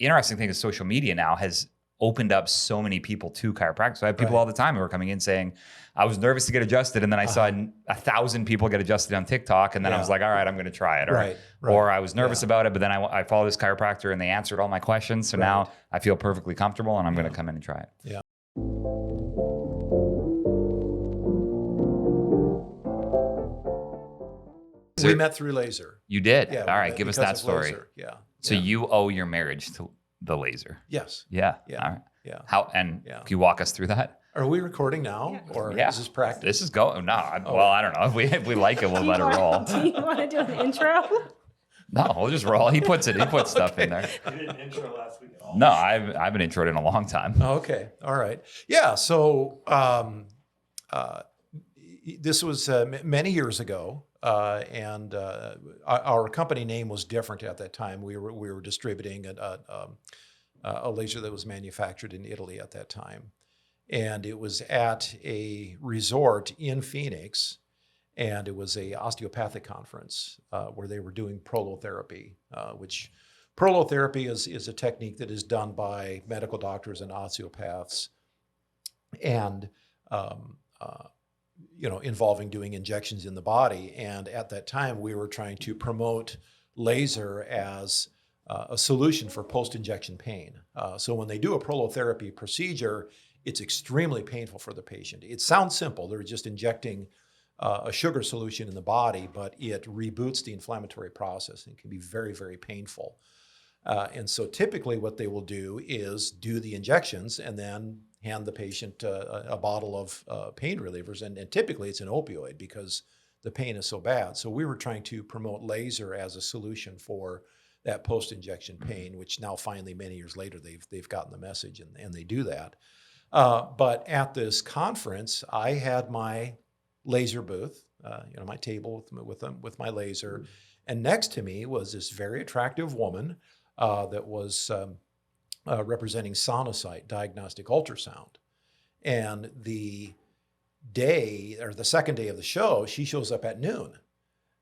interesting thing is social media now has opened up so many people to chiropractic. So I have people all the time who are coming in saying, I was nervous to get adjusted. And then I saw 1,000 people get adjusted on TikTok. And then I was like, all right, I'm going to try it. Or I was nervous about it, but then I followed this chiropractor and they answered all my questions. So now I feel perfectly comfortable and I'm going to come in and try it. Yeah. We met through laser. You did? Yeah. All right. Give us that story. Laser. Yeah. So you owe your marriage to the laser. Yes. Yeah. Yeah. All right. Yeah. How, and can you walk us through that? Are we recording now, or is this practice? This is going. No, well, I don't know. If we like it, we'll let it roll. Do you want to do an intro? No, we'll just roll. He puts stuff in there. You didn't intro last week at all. No, I've been introed in a long time. Okay. All right. Yeah. So this was many years ago, and our company name was different at that time. We were distributing a laser that was manufactured in Italy at that time, and it was at a resort in Phoenix, and it was a osteopathic conference where they were doing prolotherapy, which prolotherapy is a technique that is done by medical doctors and osteopaths, and involving doing injections in the body. And at that time, we were trying to promote laser as a solution for post-injection pain. So when they do a prolotherapy procedure, it's extremely painful for the patient. It sounds simple. They're just injecting a sugar solution in the body, but it reboots the inflammatory process and can be very, very painful. And so typically what they will do is do the injections and then hand the patient a bottle of pain relievers. And typically it's an opioid because the pain is so bad. So we were trying to promote laser as a solution for that post-injection pain, which now finally many years later they've gotten the message and they do that. But at this conference, I had my laser booth, my table with my laser, and next to me was this very attractive woman that was representing Sonocyte Diagnostic Ultrasound. And the second day of the show, she shows up at noon.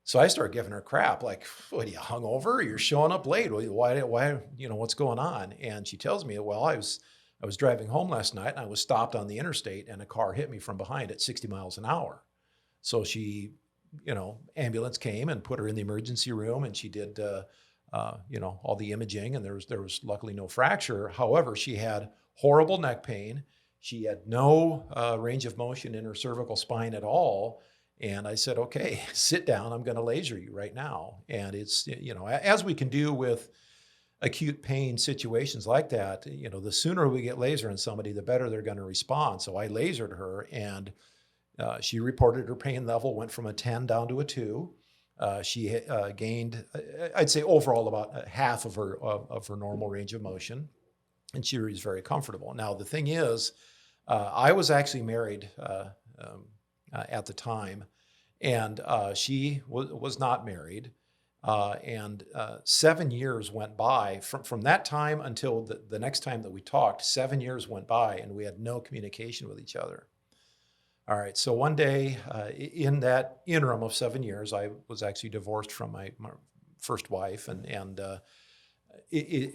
So I start giving her crap, like, what, are you hungover? You're showing up late. Why, what's going on? And she tells me, well, I was driving home last night and I was stopped on the interstate and a car hit me from behind at 60 miles an hour. So she, ambulance came and put her in the emergency room and she did, all the imaging, and there was luckily no fracture. However, she had horrible neck pain. She had no range of motion in her cervical spine at all. And I said, okay, sit down. I'm going to laser you right now. And it's, as we can do with acute pain situations like that, the sooner we get laser in somebody, the better they're going to respond. So I lasered her, and she reported her pain level went from a 10 down to a 2. She gained, I'd say overall, about half of her normal range of motion, and she was very comfortable. Now, the thing is, I was actually married at the time, and she was not married. And 7 years went by from that time until the next time that we talked. 7 years went by, and we had no communication with each other. All right, so one day in that interim of 7 years, I was actually divorced from my first wife, and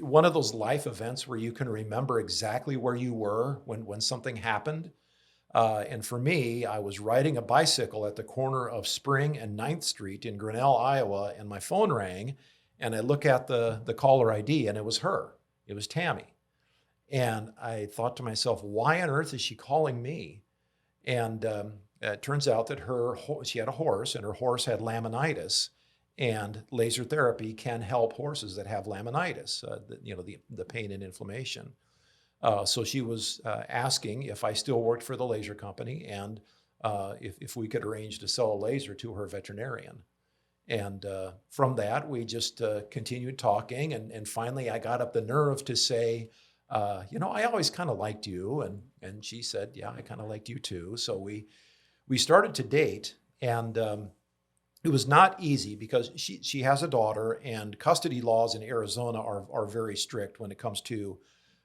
one of those life events where you can remember exactly where you were when something happened. And for me, I was riding a bicycle at the corner of Spring and 9th Street in Grinnell, Iowa, and my phone rang, and I look at the caller ID, and it was her. It was Tami. And I thought to myself, why on earth is she calling me? And it turns out that she had a horse, and her horse had laminitis, and laser therapy can help horses that have laminitis, the pain and inflammation. So she was asking if I still worked for the laser company and if we could arrange to sell a laser to her veterinarian. And from that, we just continued talking. And finally, I got up the nerve to say, I always kind of liked you. And she said, yeah, I kind of liked you too. So we started to date. And it was not easy because she has a daughter, and custody laws in Arizona are very strict when it comes to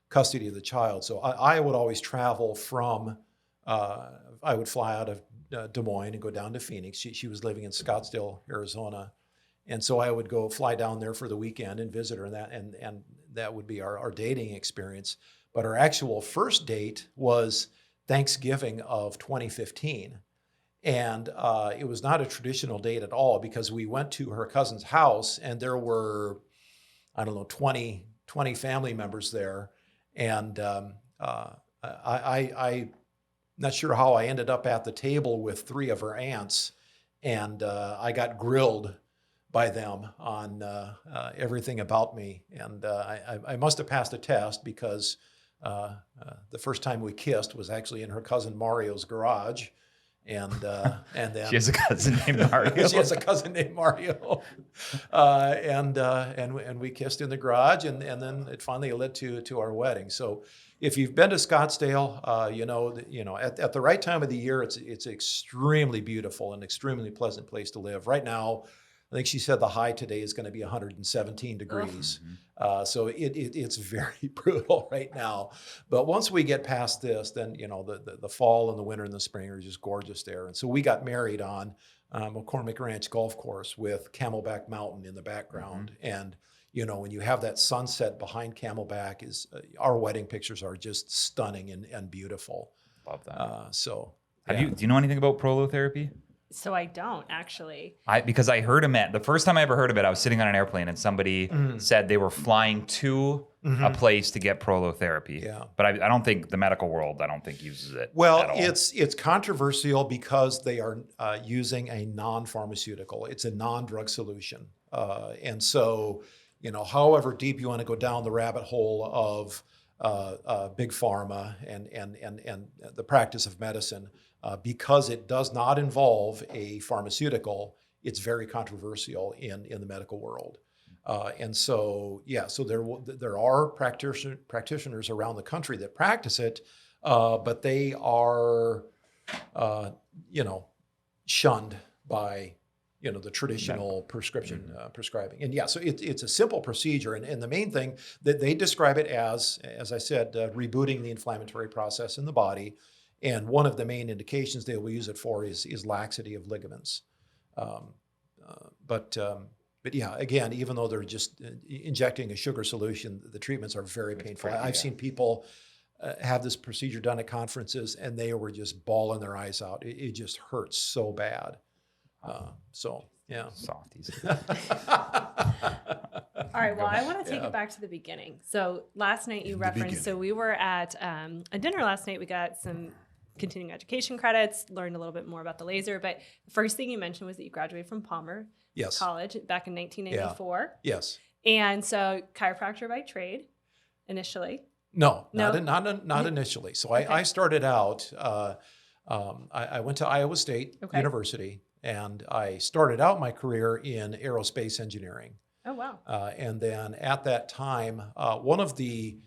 custody of the child. So I would always travel from, I would fly out of Des Moines and go down to Phoenix. She was living in Scottsdale, Arizona. And so I would go fly down there for the weekend and visit her, and that would be our dating experience. But our actual first date was Thanksgiving of 2015. And it was not a traditional date at all, because we went to her cousin's house and there were, I don't know, 20 family members there. And I'm not sure how I ended up at the table with 3 of her aunts, and I got grilled by them on everything about me. And I must have passed a test, because the first time we kissed was actually in her cousin Mario's garage. And then she has a cousin named Mario. She has a cousin named Mario, and we kissed in the garage, and then it finally led to our wedding. So if you've been to Scottsdale, you know at the right time of the year, it's extremely beautiful and extremely pleasant place to live. Right now, I think she said the high today is going to be 117 degrees. So it's very brutal right now. But once we get past this, then, you know, the fall and the winter and the spring are just gorgeous there. And so we got married on McCormick Ranch Golf Course with Camelback Mountain in the background. And, you know, when you have that sunset behind Camelback, our wedding pictures are just stunning and beautiful. Love that. Do you know anything about prolotherapy? So I don't actually. Because I heard the first time I ever heard of it, I was sitting on an airplane and somebody said they were flying to a place to get prolotherapy. Yeah. But I don't think the medical world, uses it. Well, at all. it's controversial because they are using a non-pharmaceutical. It's a non-drug solution. And so, you know, however deep you want to go down the rabbit hole of big pharma and the practice of medicine, because it does not involve a pharmaceutical, it's very controversial in the medical world. And so, so there are practitioners around the country that practice it, but they are, shunned by, the traditional prescription prescribing. And so it's a simple procedure. And the main thing that they describe it as I said, rebooting the inflammatory process in the body. And one of the main indications they will use it for is laxity of ligaments. But again, even though they're just injecting a sugar solution, the treatments are very painful. I've seen people have this procedure done at conferences, and they were just bawling their eyes out. It just hurts so bad. Softies. All right, well, I want to take it back to the beginning. So last night you referenced, so we were at a dinner last night. We got some continuing education credits, learned a little bit more about the laser. But the first thing you mentioned was that you graduated from Palmer College back in 1984. Yes. And so chiropractor by trade initially. No, not initially. So I started out, I went to Iowa State University, and I started out my career in aerospace engineering. Oh, wow. And then at that time, one of the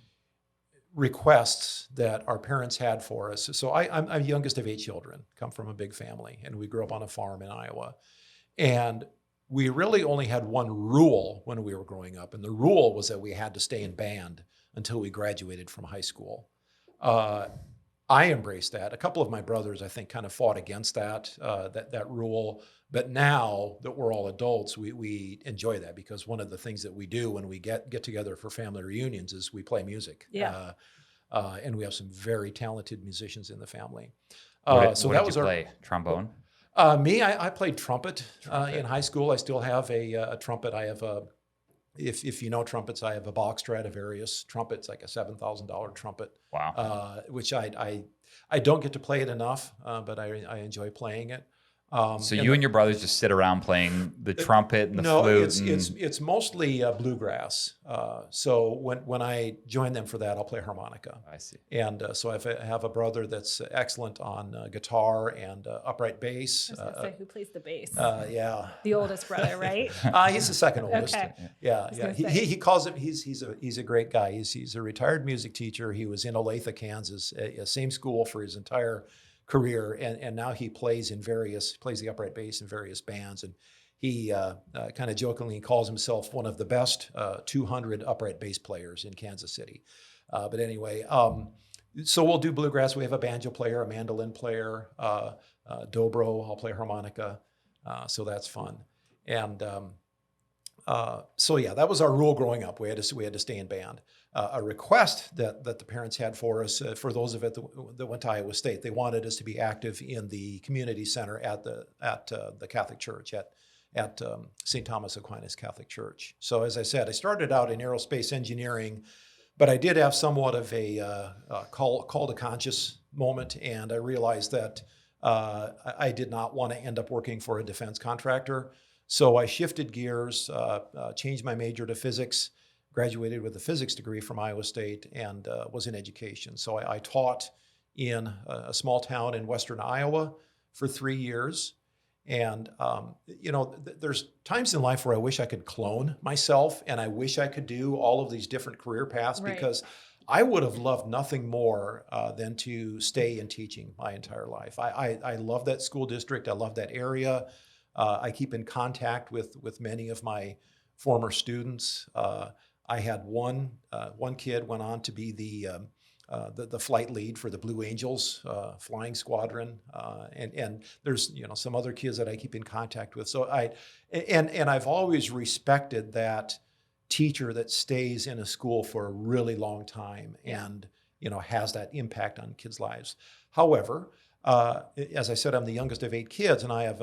requests that our parents had for us, so I'm the youngest of 8 children, come from a big family, and we grew up on a farm in Iowa. And we really only had one rule when we were growing up, and the rule was that we had to stay in band until we graduated from high school. I embraced that. A couple of my brothers, I think, kind of fought against that rule. But now that we're all adults, we enjoy that, because one of the things that we do when we get together for family reunions is we play music. Yeah. And we have some very talented musicians in the family. What did you play? Trombone? Me, I played trumpet in high school. I still have a trumpet. I have if you know trumpets, I have a Bach Stradivarius trumpet. It's like a $7,000 trumpet. Wow. Which I don't get to play it enough, but I enjoy playing it. So you and your brothers just sit around playing the trumpet and the flute? No, it's mostly bluegrass. So when I join them for that, I'll play harmonica. I see. And so I have a brother that's excellent on guitar and upright bass. I was going to say, who plays the bass? Yeah. The oldest brother, right? He's the second oldest. Okay. Yeah. He calls it. He's a great guy. He's a retired music teacher. He was in Olathe, Kansas, same school for his entire career, and now he plays the upright bass in various bands, and he kind of jokingly calls himself one of the best 200 upright bass players in Kansas City. But anyway, so we'll do bluegrass. We have a banjo player, a mandolin player, dobro. I'll play harmonica, so that's fun. And So yeah, that was our rule growing up. We had to stay in band. A request that the parents had for us, for those of it that went to Iowa State, they wanted us to be active in the community center at the Catholic Church at St. Thomas Aquinas Catholic Church. So as I said, I started out in aerospace engineering, but I did have somewhat of a call to conscious moment, and I realized that I did not want to end up working for a defense contractor. So I shifted gears, changed my major to physics, graduated with a physics degree from Iowa State, and was in education. So I taught in a small town in western Iowa for 3 years. And, there's times in life where I wish I could clone myself, and I wish I could do all of these different career paths, because I would have loved nothing more than to stay in teaching my entire life. I love that school district. I love that area. I keep in contact with many of my former students. I had one kid went on to be the flight lead for the Blue Angels flying squadron, and there's some other kids that I keep in contact with. So I've always respected that teacher that stays in a school for a really long time and has that impact on kids' lives. However, as I said, I'm the youngest of 8 kids, and I have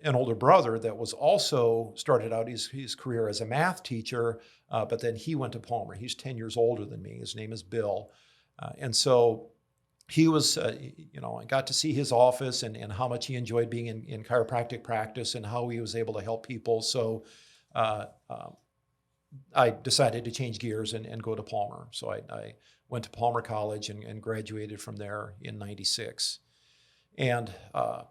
an older brother that was also started out his career as a math teacher, but then he went to Palmer. He's 10 years older than me. His name is Bill. And so he was, I got to see his office and how much he enjoyed being in chiropractic practice and how he was able to help people. So I decided to change gears and go to Palmer. So I went to Palmer College and graduated from there in '96. And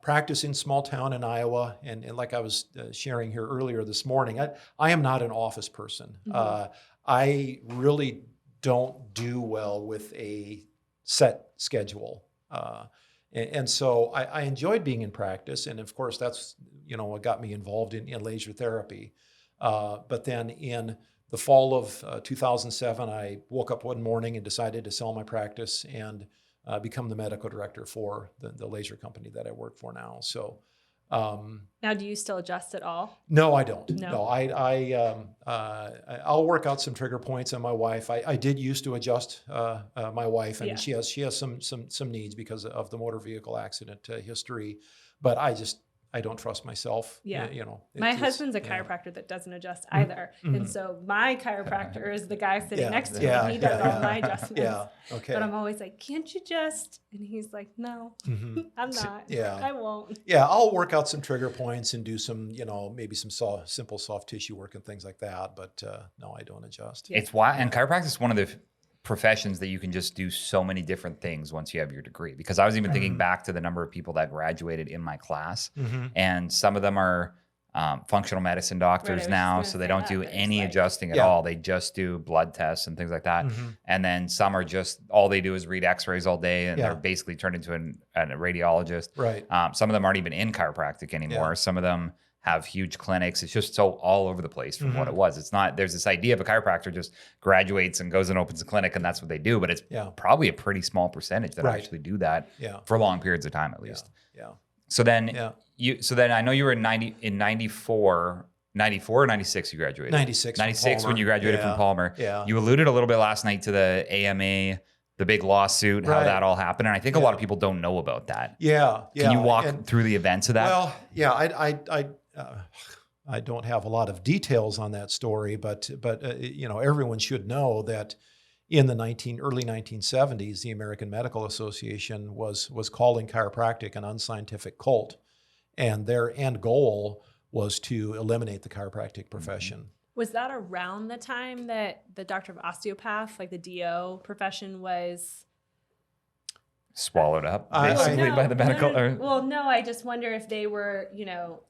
practice in small town in Iowa. And like I was sharing here earlier this morning, I am not an office person. Mm-hmm. I really don't do well with a set schedule. And so I enjoyed being in practice. And of course, that's what got me involved in laser therapy. But then in the fall of 2007, I woke up one morning and decided to sell my practice and become the medical director for the laser company that I work for now. So now, do you still adjust at all? No, I don't. No, I'll work out some trigger points on my wife. I did used to adjust my wife, and she has some needs because of the motor vehicle accident history, but I don't trust myself. Yeah. My husband's a chiropractor that doesn't adjust either. Mm-hmm. And so my chiropractor is the guy sitting next to me. And he does all my adjustments. Yeah. Okay. But I'm always like, can't you just? And he's like, no, I'm not. Yeah. I won't. Yeah. I'll work out some trigger points and do some, maybe some simple soft tissue work and things like that. But no, I don't adjust. Yeah. It's why, and chiropractic is one of the professions that you can just do so many different things once you have your degree. Because I was even thinking back to the number of people that graduated in my class, and some of them are functional medicine doctors now, so they don't do any adjusting at all. They just do blood tests and things like that. And then some are just, all they do is read x-rays all day, and they're basically turned into a radiologist. Right. Some of them aren't even in chiropractic anymore. Some of them have huge clinics. It's just so all over the place from what it was. It's not, there's this idea of a chiropractor just graduates and goes and opens a clinic and that's what they do, but it's probably a pretty small percentage that actually do that for long periods of time at least. Yeah. So then I know you were in 94 or 96 you graduated? 96 when you graduated from Palmer. Yeah. You alluded a little bit last night to the AMA, the big lawsuit, how that all happened. And I think a lot of people don't know about that. Yeah. Can you walk through the events of that? Well, yeah, I don't have a lot of details on that story, but everyone should know that in the early 1970s, the American Medical Association was calling chiropractic an unscientific cult, and their end goal was to eliminate the chiropractic profession. Was that around the time that the doctor of osteopath, like the DO profession, was swallowed up basically by the medical? Well, no, I just wonder if they were,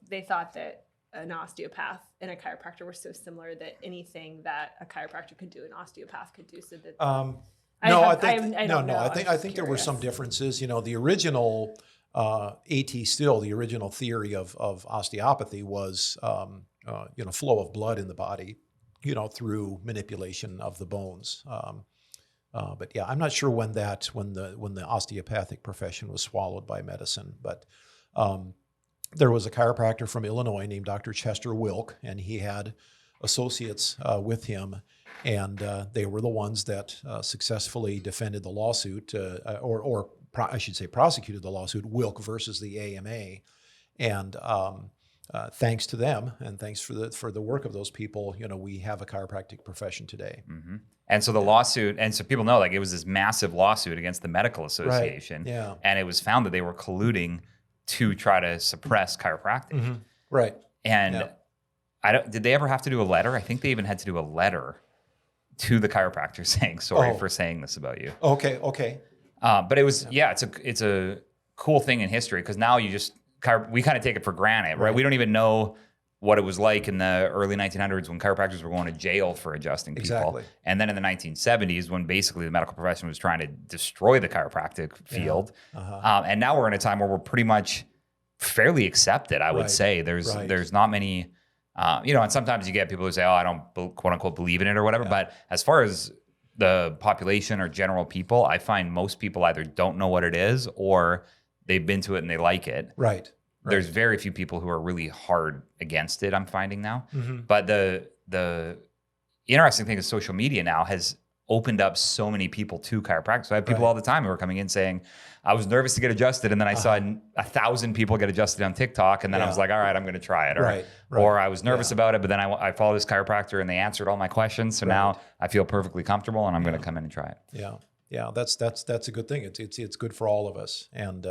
they thought that an osteopath and a chiropractor were so similar that anything that a chiropractor could do, an osteopath could do. So that I think there were some differences. The original the original theory of osteopathy was flow of blood in the body, through manipulation of the bones. But yeah, I'm not sure when the osteopathic profession was swallowed by medicine, but there was a chiropractor from Illinois named Dr. Chester Wilk, and he had associates with him. And they were the ones that successfully defended the lawsuit, I should say prosecuted the lawsuit, Wilk versus the AMA. And thanks to them, and thanks for the work of those people, we have a chiropractic profession today. Mm-hmm. And so the lawsuit, and so people know, like, it was this massive lawsuit against the medical association, right. Yeah. And it was found that they were colluding to try to suppress chiropractic. Mm-hmm. Right. And did they ever have to do a letter? I think they even had to do a letter to the chiropractor saying, sorry for saying this about you. Okay. But it was, it's a cool thing in history, because now we kind of take it for granted, right? We don't even know what it was like in the early 1900s when chiropractors were going to jail for adjusting people. Exactly. And then in the 1970s, when basically the medical profession was trying to destroy the chiropractic field. And now we're in a time where we're pretty much fairly accepted, I would say. There's not many, and sometimes you get people who say, oh, I don't quote unquote believe in it or whatever. But as far as the population or general people, I find most people either don't know what it is or they've been to it and they like it. Right. There's very few people who are really hard against it, I'm finding now. Mm-hmm. But the interesting thing is social media now has opened up so many people to chiropractic. So I have people all the time who are coming in saying, I was nervous to get adjusted, and then I saw 1,000 people get adjusted on TikTok, and then I was like, all right, I'm going to try it. Or I was nervous about it, but then I followed this chiropractor and they answered all my questions. So now I feel perfectly comfortable, and I'm going to come in and try it. Yeah, that's a good thing. It's good for all of us, and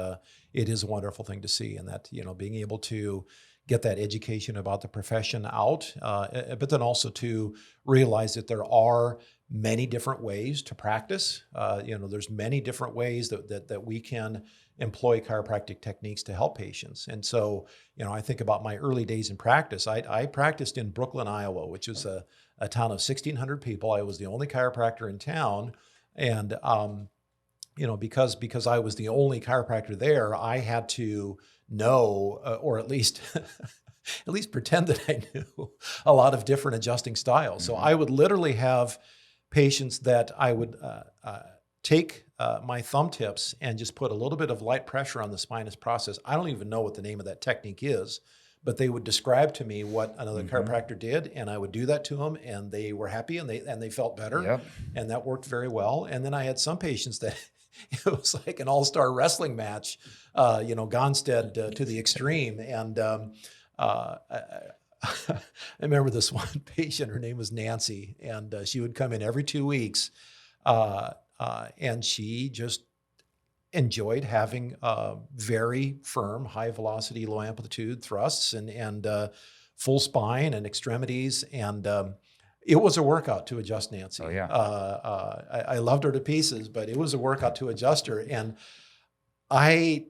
it is a wonderful thing to see. And that being able to get that education about the profession out, but then also to realize that there are many different ways to practice. There's many different ways that we can employ chiropractic techniques to help patients. And so, I think about my early days in practice. I practiced in Brooklyn, Iowa, which is a town of 1,600 people. I was the only chiropractor in town. And, because I was the only chiropractor there, I had to know, or at least pretend that I knew a lot of different adjusting styles. So I would literally have patients that I would take my thumb tips and just put a little bit of light pressure on the spinous process. I don't even know what the name of that technique is, but they would describe to me what another chiropractor did, and I would do that to them, and they were happy, and they felt better, and that worked very well. And then I had some patients that it was like an all-star wrestling match, Gonstead to the extreme. And I remember this one patient, her name was Nancy, and she would come in every 2 weeks, and she just enjoyed having very firm, high velocity, low amplitude thrusts and full spine and extremities. And it was a workout to adjust Nancy. I loved her to pieces, but it was a workout to adjust her. And I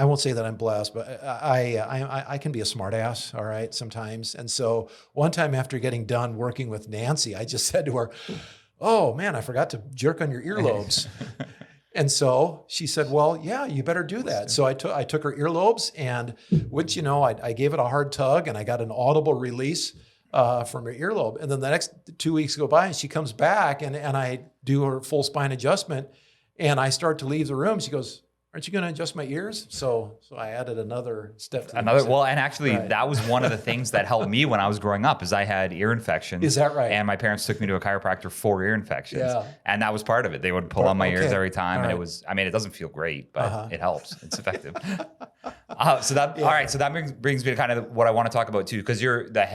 won't say that I'm blessed, but I can be a smartass, all right, sometimes. And so one time after getting done working with Nancy, I just said to her, oh man, I forgot to jerk on your earlobes. And so she said, well, yeah, you better do that. So I took her earlobes, and which, I gave it a hard tug, and I got an audible release from her earlobe. And then the next 2 weeks go by, and she comes back, and I do her full spine adjustment, and I start to leave the room. She goes, aren't you going to adjust my ears? So I added another step to Well, and actually that was one of the things that helped me when I was growing up, is I had ear infections. Is that right? And my parents took me to a chiropractor for ear infections. Yeah. And that was part of it. They would pull on my ears every time. All and it was, it doesn't feel great, but it helps. It's effective. All right. So that brings me to kind of what I want to talk about too, because you're the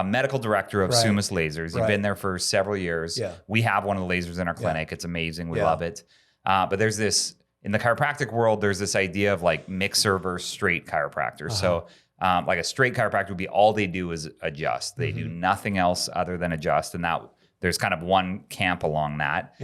medical director of Summus Lasers. You've been there for several years. Yeah. We have one of the lasers in our clinic. It's amazing. We love it. But there's this, in the chiropractic world, there's this idea of like mixer versus straight chiropractor. So like a straight chiropractor would be all they do is adjust. They do nothing else other than adjust. And that there's kind of one camp along that,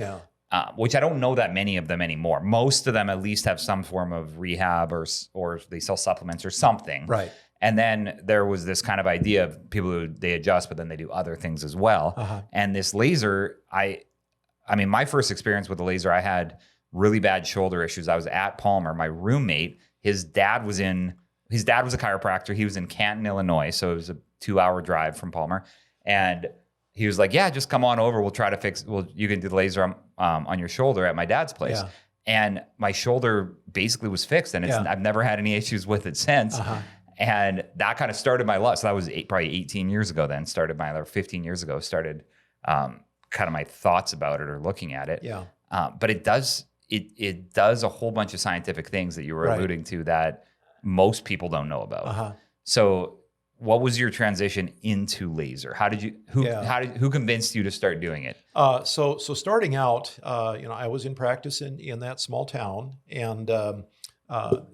which I don't know that many of them anymore. Most of them at least have some form of rehab or they sell supplements or something. Right. And then there was this kind of idea of people who they adjust, but then they do other things as well. And this laser, I mean, my first experience with the laser, I had really bad shoulder issues. I was at Palmer. My roommate, his dad was a chiropractor. He was in Canton, Illinois. So it was a 2-hour drive from Palmer. And he was like, yeah, just come on over. We'll try to you can do the laser on your shoulder at my dad's place. And my shoulder basically was fixed. And I've never had any issues with it since. And that kind of started my love. So that was probably 18 years ago then, or 15 years ago, started kind of my thoughts about it or looking at it. Yeah. But it does a whole bunch of scientific things that you were Right. alluding to that most people don't know about. Uh-huh. So what was your transition into laser? Who convinced you to start doing it? So starting out, I was in practice in that small town, and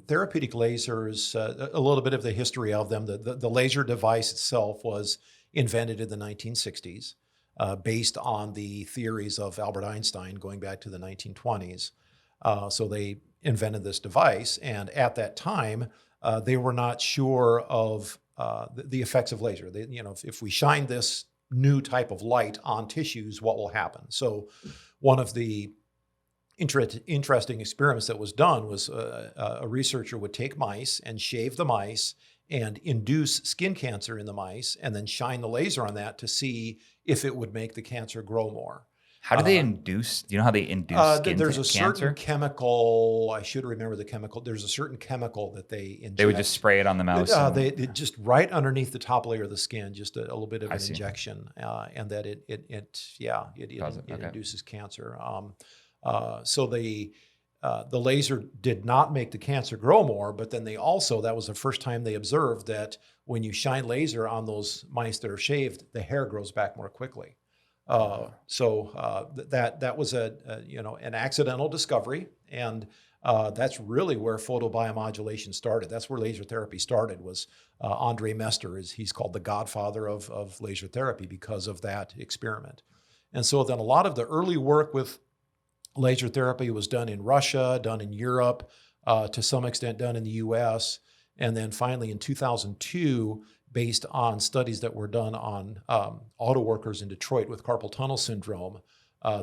therapeutic lasers, a little bit of the history of them. The laser device itself was invented in the 1960s, based on the theories of Albert Einstein going back to the 1920s. So they invented this device, and at that time, they were not sure of the effects of laser. If we shine this new type of light on tissues, what will happen? So one of the interesting experiments that was done was a researcher would take mice and shave the mice and induce skin cancer in the mice, and then shine the laser on that to see if it would make the cancer grow more. How do they induce? Do you know how they induce skin There's a cancer? certain chemical. I should remember the chemical. There's a certain chemical that they inject. They would just spray it on the mouse. They just right underneath the top layer of the skin, just a little bit of an injection, and that it induces cancer. So the laser did not make the cancer grow more, but then that was the first time they observed that when you shine laser on those mice that are shaved, the hair grows back more quickly. That was an accidental discovery, and that's really where photobiomodulation started. That's where laser therapy started. Was Andre Mester he's called the godfather of laser therapy because of that experiment. And so then a lot of the early work with laser therapy was done in Russia, done in Europe, to some extent done in the U.S., and then finally in 2002. Based on studies that were done on auto workers in Detroit with carpal tunnel syndrome,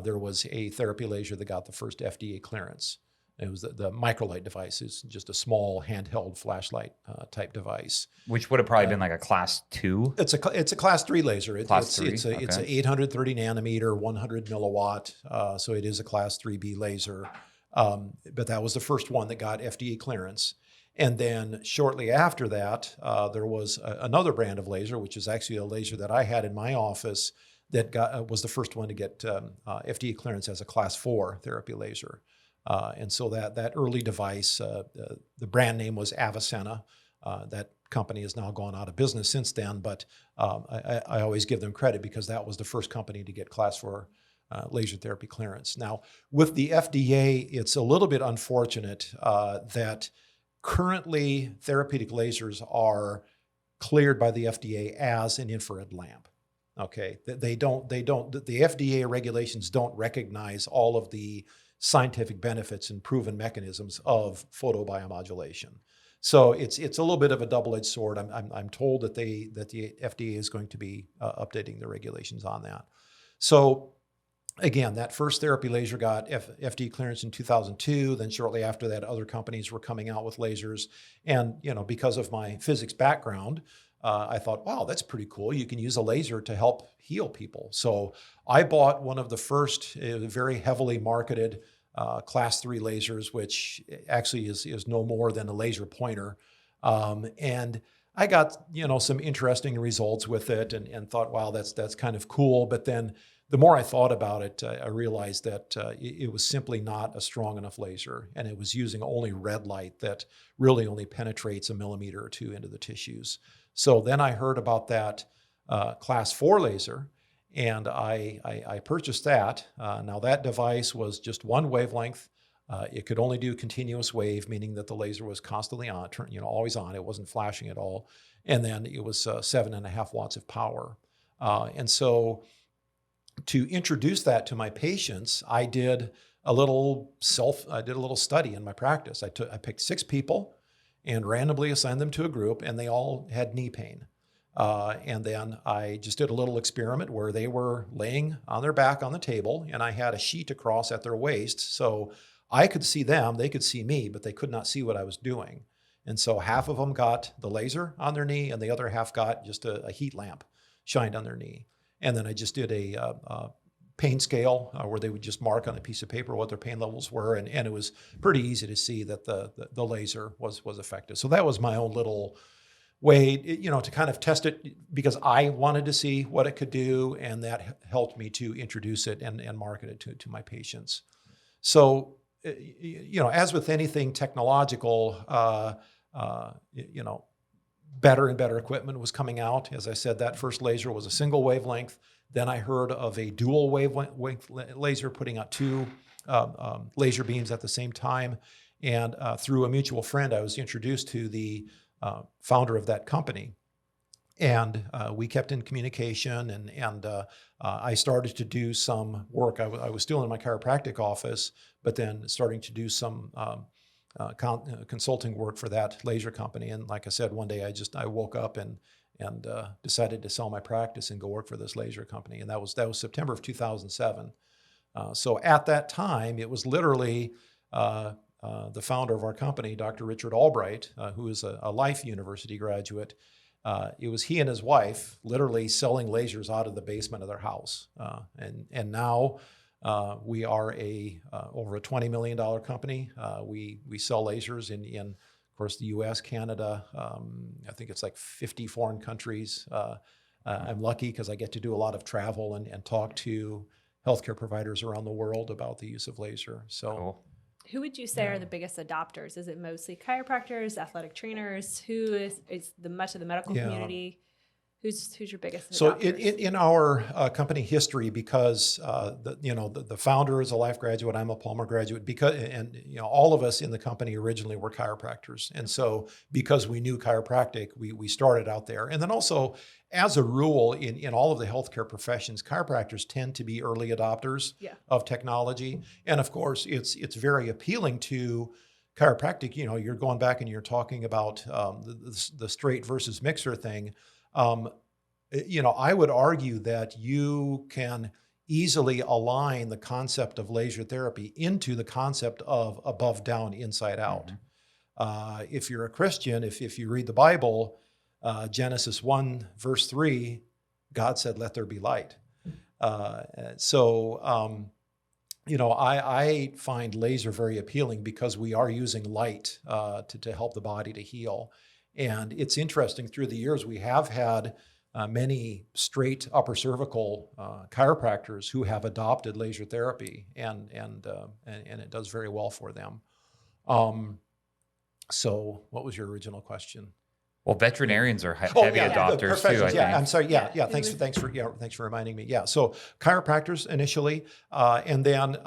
there was a therapy laser that got the first FDA clearance. It was the microlight device. It's just a small handheld flashlight type device. Which would have probably been like a class 2? It's a class 3 laser. Class 3? It's an 830 nanometer, 100 milliwatt. So it is a class 3B laser. But that was the first one that got FDA clearance. And then shortly after that, there was another brand of laser, which is actually a laser that I had in my office that was the first one to get FDA clearance as a class 4 therapy laser. And so that early device, the brand name was Avicenna. That company has now gone out of business since then, but I always give them credit because that was the first company to get class 4 laser therapy clearance. Now, with the FDA, it's a little bit unfortunate that currently, therapeutic lasers are cleared by the FDA as an infrared lamp. Okay, the FDA regulations don't recognize all of the scientific benefits and proven mechanisms of photobiomodulation. So it's a little bit of a double-edged sword. I'm told that the FDA is going to be updating the regulations on that. So again, that first therapy laser got FDA clearance in 2002. Then shortly after that, other companies were coming out with lasers. And because of my physics background, I thought, wow, that's pretty cool. You can use a laser to help heal people. So I bought one of the first very heavily marketed class 3 lasers, which actually is no more than a laser pointer. And I got some interesting results with it, and thought, wow, that's kind of cool. But then the more I thought about it, I realized that it was simply not a strong enough laser, and it was using only red light that really only penetrates a millimeter or 2 into the tissues. So then I heard about that class 4 laser, and I purchased that. Now that device was just one wavelength. It could only do continuous wave, meaning that the laser was constantly on, always on. It wasn't flashing at all. And then it was 7.5 watts of power. And so to introduce that to my patients, I did a little study in my practice. I picked 6 people and randomly assigned them to a group, and they all had knee pain. And then I just did a little experiment where they were laying on their back on the table, and I had a sheet across at their waist. So I could see them, they could see me, but they could not see what I was doing. And so half of them got the laser on their knee, and the other half got just a heat lamp shined on their knee. And then I just did a pain scale where they would just mark on a piece of paper what their pain levels were. And it was pretty easy to see that the laser was effective. So that was my own little way, to kind of test it because I wanted to see what it could do, and that helped me to introduce it and market it to my patients. So, as with anything technological, better and better equipment was coming out. As I said, that first laser was a single wavelength. Then I heard of a dual wavelength laser putting out two laser beams at the same time. And through a mutual friend, I was introduced to the founder of that company. And we kept in communication, and I started to do some work. I was still in my chiropractic office, but then starting to do some consulting work for that laser company. And like I said, one day I woke up and decided to sell my practice and go work for this laser company. And that was September of 2007. So at that time, it was literally the founder of our company, Dr. Richard Albright, who is a Life University graduate. It was he and his wife literally selling lasers out of the basement of their house. And now we are over a $20 million company. We sell lasers in of course, the U.S., Canada. I think it's like 50 foreign countries. I'm lucky because I get to do a lot of travel and talk to healthcare providers around the world about the use of laser. So. Cool. Who would you say are the biggest adopters? Is it mostly chiropractors, athletic trainers? Who is much of the medical community? Who's your biggest adopters? So in our company history, because the founder is a Life graduate, I'm a Palmer graduate, and all of us in the company originally were chiropractors, and so because we knew chiropractic, we started out there, and then also as a rule in all of the healthcare professions, chiropractors tend to be early adopters of technology, and of course it's very appealing to chiropractic. You're going back and you're talking about the straight versus mixer thing. I would argue that you can easily align the concept of laser therapy into the concept of above, down, inside out. Mm-hmm. If you're a Christian, if you read the Bible, Genesis 1, verse 3, God said, "Let there be light." I find laser very appealing because we are using light to help the body to heal. And it's interesting, through the years, we have had many straight upper cervical chiropractors who have adopted laser therapy, and it does very well for them. So what was your original question? Well, veterinarians are heavy adopters too. I think. I'm sorry. Yeah. Thanks for reminding me. Yeah. So chiropractors initially, and then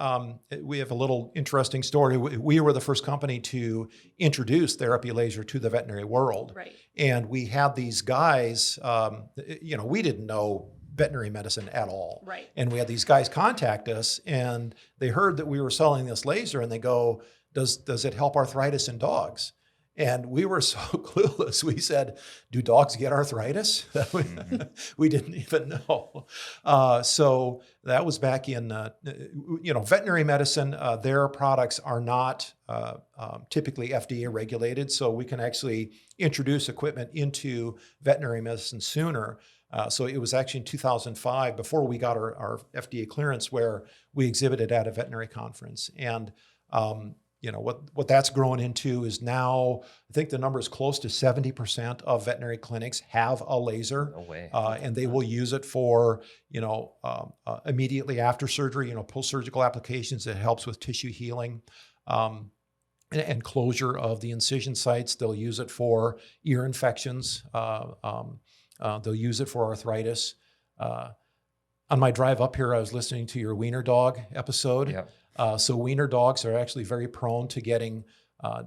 we have a little interesting story. We were the first company to introduce therapy laser to the veterinary world. Right. And we had these guys. We didn't know veterinary medicine at all. Right. And we had these guys contact us, and they heard that we were selling this laser, and they go, "Does it help arthritis in dogs?" And we were so clueless. We said, "Do dogs get arthritis?" We didn't even know. So that was back in, veterinary medicine. Their products are not typically FDA regulated, so we can actually introduce equipment into veterinary medicine sooner. So it was actually in 2005, before we got our FDA clearance, where we exhibited at a veterinary conference. And what that's grown into is now, I think the number is close to 70% of veterinary clinics have a laser. No way. And they will use it for, immediately after surgery, post-surgical applications. It helps with tissue healing and closure of the incision sites. They'll use it for ear infections. They'll use it for arthritis. On my drive up here, I was listening to your wiener dog episode. Yep. So wiener dogs are actually very prone to getting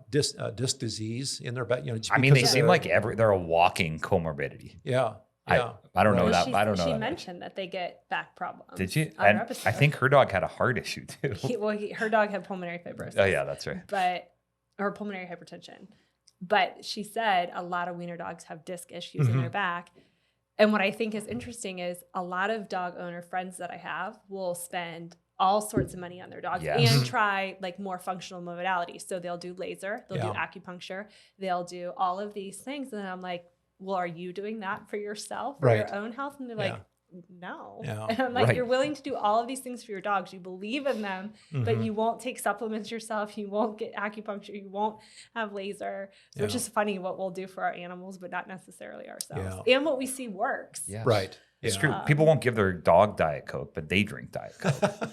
disc disease in their back. They seem like they're a walking comorbidity. Yeah. I don't know that. I don't know. She mentioned that they get back problems. Did she? And I think her dog had a heart issue too. Her dog had pulmonary fibrosis. Oh yeah, that's right. Or pulmonary hypertension. But she said a lot of wiener dogs have disc issues in their back. And what I think is interesting is a lot of dog owner friends that I have will spend all sorts of money on their dogs and try like more functional modalities. So they'll do laser, they'll do acupuncture, they'll do all of these things. And I'm like, well, are you doing that for yourself, for your own health? And they're like, no. Yeah. And I'm like, Right. you're willing to do all of these things for your dogs. You believe in them, but Mhm. you won't take supplements yourself. You won't get acupuncture. You won't have laser. So it's Yeah. just funny what we'll do for our animals, but not necessarily ourselves. Yeah. And what we see works. Yes. Right. It's Yeah. true. People won't give their dog Diet Coke, but they drink Diet Coke.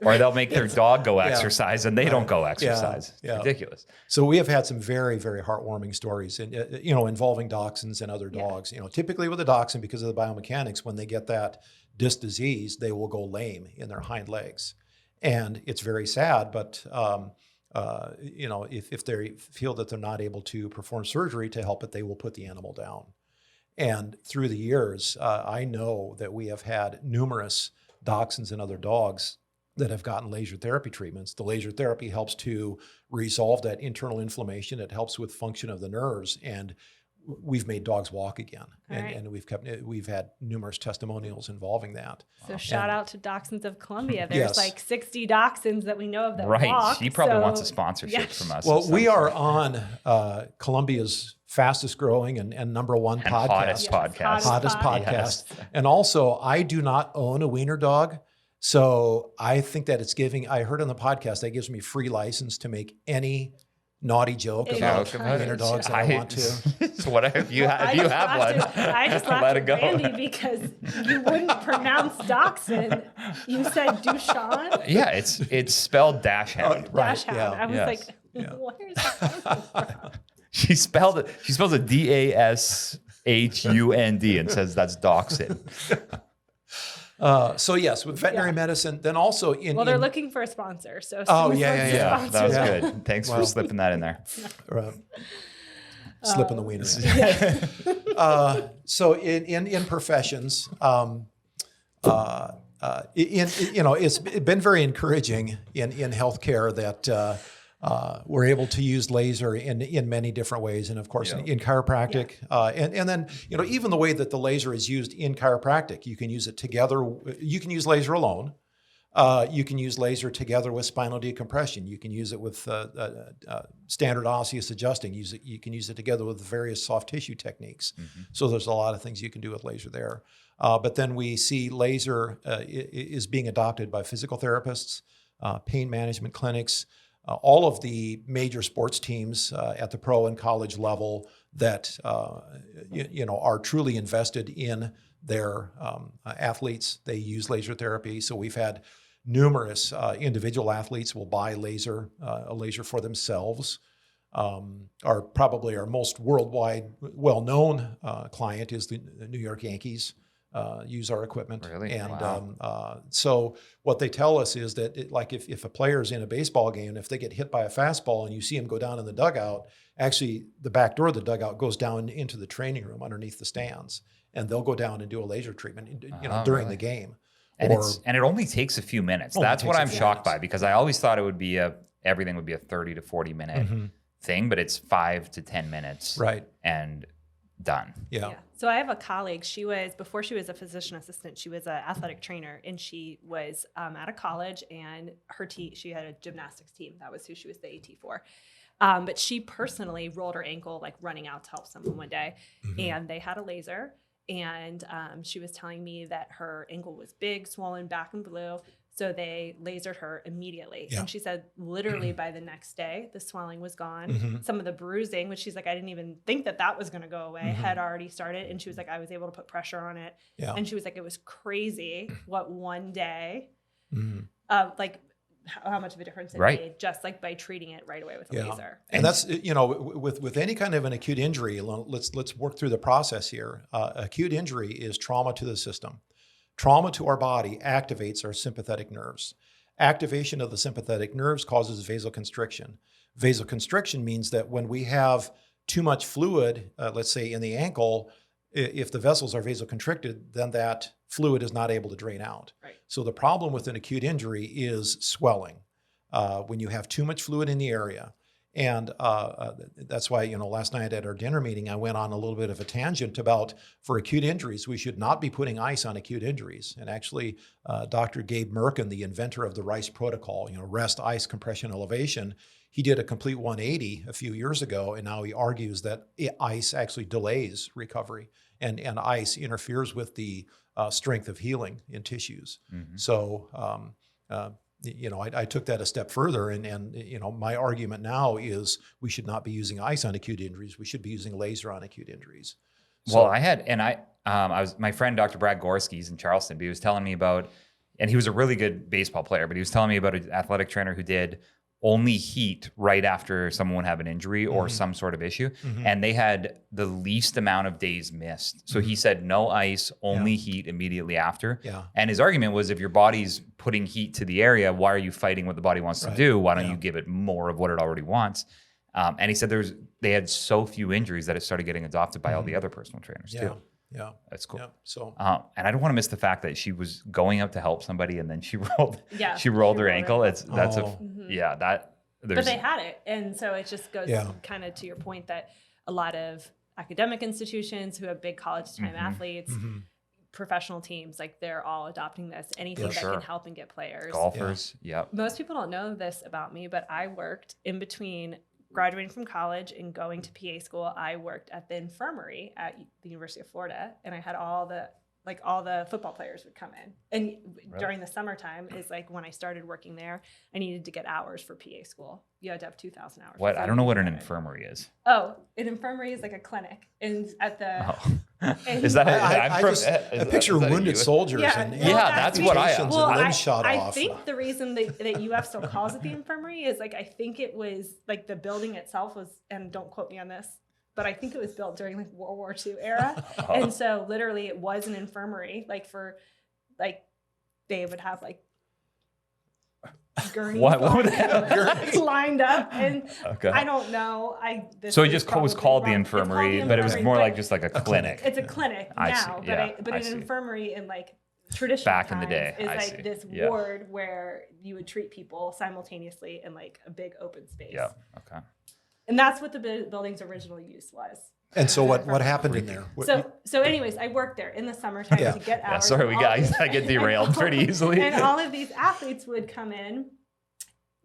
Or they'll make their dog go exercise and they don't go exercise. It's Yeah. ridiculous. So we have had some very, very heartwarming stories, and involving dachshunds and other Yeah. dogs. Typically with a dachshund, because of the biomechanics, when they get that disc disease, they will go lame in their hind legs, and it's very sad. But if they feel that they're not able to perform surgery to help it, they will put the animal down. And through the years, I know that we have had numerous dachshunds and other dogs that have gotten laser therapy treatments. The laser therapy helps to resolve that internal inflammation. It helps with function of the nerves, and we've made dogs walk again. And, Right. and we've had numerous testimonials involving that. So shout out to Dachshunds of Columbia. There's Yes. like 60 dachshunds that we know of that Right. walk. She probably so, wants a sponsorship yes. from us. Well, at some we are point. on Columbia's fastest growing and number one And podcast. hottest Yes, podcast. Hottest podcast. Yes. And also, I do not own a wiener dog. So I think that I heard on the podcast that gives me free license to make any naughty joke about Joke about wiener it. dogs that I want to. So what if you have one? I just Let laughed it at go. Randy because you wouldn't pronounce dachshund. You said Dushan. Yeah, it's spelled dash hound. Right, Dachshund. yeah, I was yes. like, Yeah. where's that from? She spells it DASHUND and says that's dachshund. So yes, with veterinary medicine, then also Well, they're looking for a sponsor. So Oh, Summus yeah, wants to Yeah, sponsor that was them. good. Thanks Well. for slipping that in there. slipping the wiener. Yes. So in professions, it's been very encouraging in healthcare that we're able to use laser in many different ways, and of course in chiropractic, and then even the way that the laser is used in chiropractic, you can use it together. You can use laser alone. You can use laser together with spinal decompression. You can use it with standard osseous adjusting. You can use it together with various soft tissue techniques. Mm-hmm. So there's a lot of things you can do with laser there. But then we see laser is being adopted by physical therapists, pain management clinics, all of the major sports teams at the pro and college level that are truly invested in their athletes. They use laser therapy. So we've had numerous individual athletes will buy a laser for themselves. Probably our most worldwide well-known client is the New York Yankees. Use our equipment. Really? And Wow. so what they tell us is that if a player's in a baseball game, if they get hit by a fastball and you see them go down in the dugout, actually the back door of the dugout goes down into the training room underneath the stands, and they'll go down and do a laser treatment during really? the game. And it only takes a few minutes. Only That's what takes a I'm few shocked minutes. by, because I always thought it would be everything would be a 30 to 40 minute thing, but it's 5 to 10 minutes. Right. And done. Yeah. Yeah. So I have a colleague. Before she was a physician assistant, she was an athletic trainer, and she was at a college, and she had a gymnastics team. That was who she was the AT for. But she personally rolled her ankle, like running out to help someone one day, and they had a laser. And she was telling me that her ankle was big, swollen, back and blue. So they lasered her immediately. Yeah. And she said literally by the next day, the swelling was gone. Some of the bruising, which she's like, I didn't even think that was going to go away, had already started. And she was like, I was able to put pressure on it. Yeah. And she was like, it was crazy what one day, how much of a difference it Right. made just like by treating it right away with a Yeah. laser. And that's, with any kind of an acute injury, let's work through the process here. Acute injury is trauma to the system. Trauma to our body activates our sympathetic nerves. Activation of the sympathetic nerves causes vasoconstriction. Vasoconstriction means that when we have too much fluid, let's say in the ankle, if the vessels are vasoconstricted, then that fluid is not able to drain out. Right. So the problem with an acute injury is swelling. When you have too much fluid in the area. And that's why, last night at our dinner meeting, I went on a little bit of a tangent about, for acute injuries, we should not be putting ice on acute injuries. And actually, Dr. Gabe Merkin, the inventor of the RICE protocol, rest, ice, compression, elevation, he did a complete 180 a few years ago, and now he argues that ice actually delays recovery, and ice interferes with the strength of healing in tissues. So, I took that a step further, and my argument now is we should not be using ice on acute injuries. We should be using laser on acute injuries. Well, I was my friend Dr. Brad Gorski, he's in Charleston, but he was telling me about, and he was a really good baseball player, but he was telling me about an athletic trainer who did only heat right after someone would have an injury or some sort of issue. And they had the least amount of days missed. So he said no ice, only heat immediately after. Yeah. And his argument was, if your body's putting heat to the area, why are you fighting what the body wants to do? Why don't you give it more of what it already wants? And he said they had so few injuries that it started getting adopted by all the other personal trainers too. Yeah. That's cool. Yeah. So, and I don't want to miss the fact that she was going up to help somebody and then she rolled her ankle. But There's they had it. And so it just goes kind of to your point that a lot of academic institutions who have big college time athletes, professional teams, like they're all adopting this, anything that can help and get players. Golfers. Most people don't know this about me, but I worked in between graduating from college and going to PA school. I worked at the infirmary at the University of Florida, and I had all the football players would come in. And during the summertime is like when I started working there, I needed to get hours for PA school. You had to have 2,000 hours. What? I don't know what an infirmary is. Oh, an infirmary is like a clinic. And at the... Is that I picture wounded soldiers and that's what I am. Limbs shot I off. think the reason that UF still calls it the infirmary is like, I think it was like the building itself was, and don't quote me on this, but I think it was built during like World War II era. And so literally it was an infirmary, like for like, they would have like gurneys lined up, and I don't know. So it just was called the infirmary, but it was more like just like a clinic. It's a clinic now, but an infirmary in like traditional back in the day is like this ward where you would treat people simultaneously in like a big open space. Yeah. Okay. And that's what the building's original use was. And so what happened in there? So anyways, I worked there in the summertime to get hours. Sorry, I get derailed pretty easily. And all of these athletes would come in,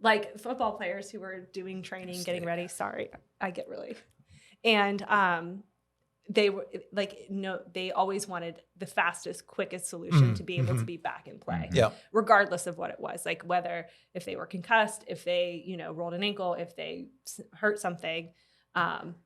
like football players who were doing training, getting ready. Sorry, I get really. And they were like, they always wanted the fastest, quickest solution to be able to be back in play, regardless of what it was. Like whether if they were concussed, if they rolled an ankle, if they hurt something.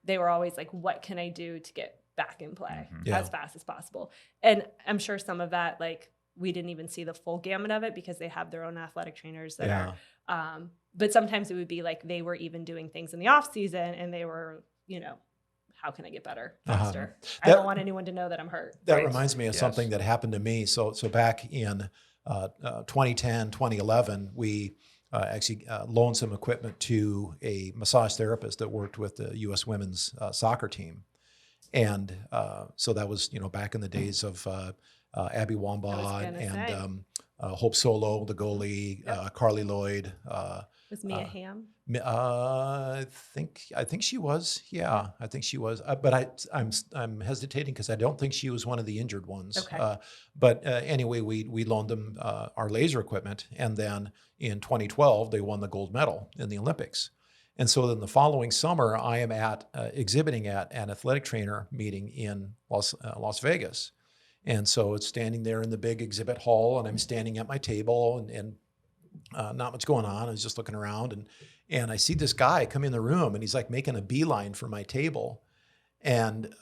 They were always like, what can I do to get back in play as fast as possible? And I'm sure some of that, like, we didn't even see the full gamut of it because they have their own athletic trainers that are, but sometimes it would be like they were even doing things in the off season and they were, how can I get better faster? I don't want anyone to know that I'm hurt. That reminds me of something that happened to me. So back in 2010, 2011, we actually loaned some equipment to a massage therapist that worked with the U.S. women's soccer team. And so that was, back in the days of Abby Wambach and Hope Solo, the goalie, Carly Lloyd. Was Mia Hamm? I think she was. Yeah, I think she was. But I'm hesitating because I don't think she was one of the injured ones. Okay. But anyway, we loaned them our laser equipment, and then in 2012 they won the gold medal in the Olympics. And so then the following summer, I am exhibiting at an athletic trainer meeting in Las Vegas. And so it's standing there in the big exhibit hall, and I'm standing at my table, and not much going on. I was just looking around, and I see this guy come in the room, and he's like making a beeline for my table. And,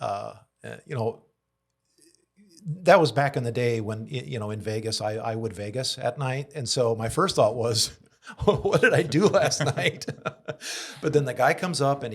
that was back in the day when, in Vegas, I would Vegas at night. And so my first thought was, what did I do last night? But then the guy comes up and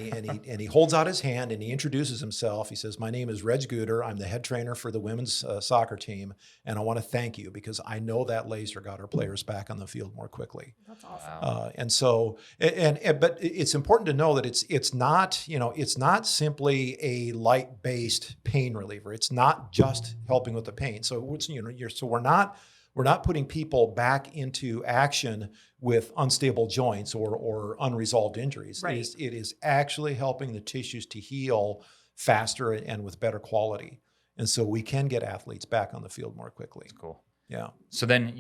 he holds out his hand and he introduces himself. He says, "My name is Reg Guder. I'm the head trainer for the women's soccer team, and I want to thank you because I know that laser got our players back on the field more quickly." That's awesome. Wow. And so, but it's important to know that it's not simply a light-based pain reliever. It's not just helping with the pain. So we're not putting people back into action with unstable joints or unresolved injuries. Right. It is actually helping the tissues to heal faster and with better quality. And so we can get athletes back on the field more quickly. Cool. Yeah. So then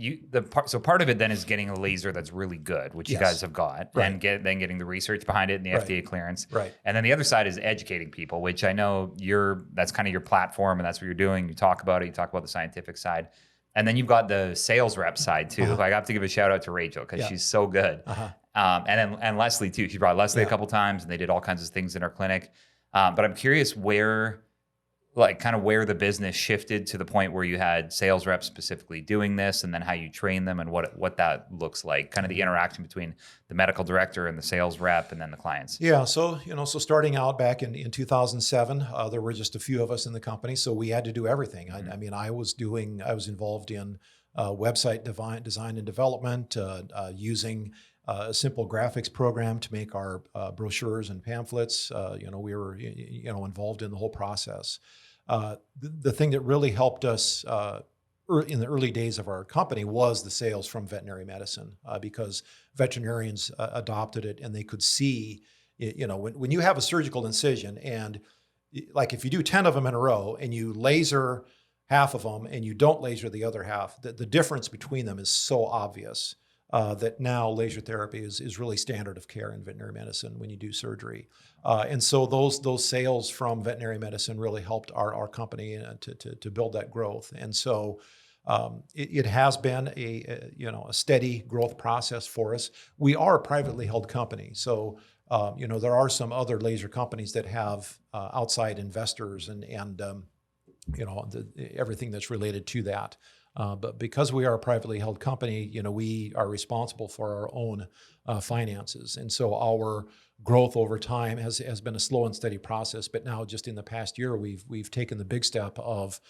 part of it then is getting a laser that's really good, which you guys have got, Right. and then getting the research behind it and the FDA clearance. Right. And then the other side is educating people, which I know that's kind of your platform and that's what you're doing. You talk about it, you talk about the scientific side. And then you've got the sales rep side too. I have to give a shout out to Rachel because she's so good. And Leslie too. She brought Leslie a couple times and they did all kinds of things in our clinic. But I'm curious where the business shifted to the point where you had sales reps specifically doing this, and then how you train them and what that looks like, kind of the interaction between the medical director and the sales rep and then the clients. Yeah. So, so starting out back in 2007, there were just a few of us in the company. So we had to do everything. I mean, I was involved in website design and development, using a simple graphics program to make our brochures and pamphlets. We were, involved in the whole process. The thing that really helped us in the early days of our company was the sales from veterinary medicine, because veterinarians adopted it and they could see, when you have a surgical incision and like if you do 10 of them in a row and you laser half of them and you don't laser the other half, the difference between them is so obvious. That now laser therapy is really standard of care in veterinary medicine when you do surgery. And so those sales from veterinary medicine really helped our company to build that growth. And so it has been a steady growth process for us. We are a privately held company. So, there are some other laser companies that have outside investors and everything that's related to that. But because we are a privately held company, we are responsible for our own finances. And so our growth over time has been a slow and steady process. But now just in the past year, we've taken the big step of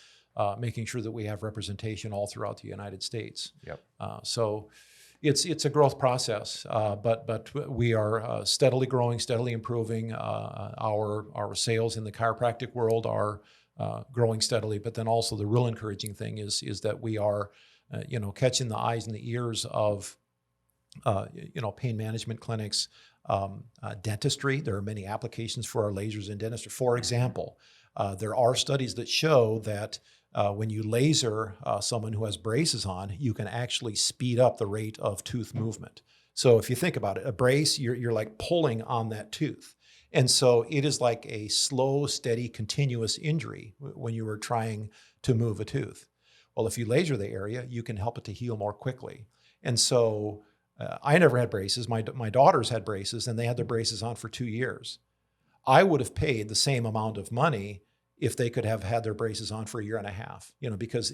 making sure that we have representation all throughout the United States. Yep. So it's a growth process, but we are steadily growing, steadily improving. Our sales in the chiropractic world are growing steadily, but then also the real encouraging thing is that we are, catching the eyes and the ears of, pain management clinics, dentistry. There are many applications for our lasers in dentistry. For example, there are studies that show that when you laser someone who has braces on, you can actually speed up the rate of tooth movement. So if you think about it, a brace, you're like pulling on that tooth. And so it is like a slow, steady, continuous injury when you were trying to move a tooth. Well, if you laser the area, you can help it to heal more quickly. And so I never had braces. My daughters had braces, and they had their braces on for 2 years. I would have paid the same amount of money if they could have had their braces on for a year and a half, because,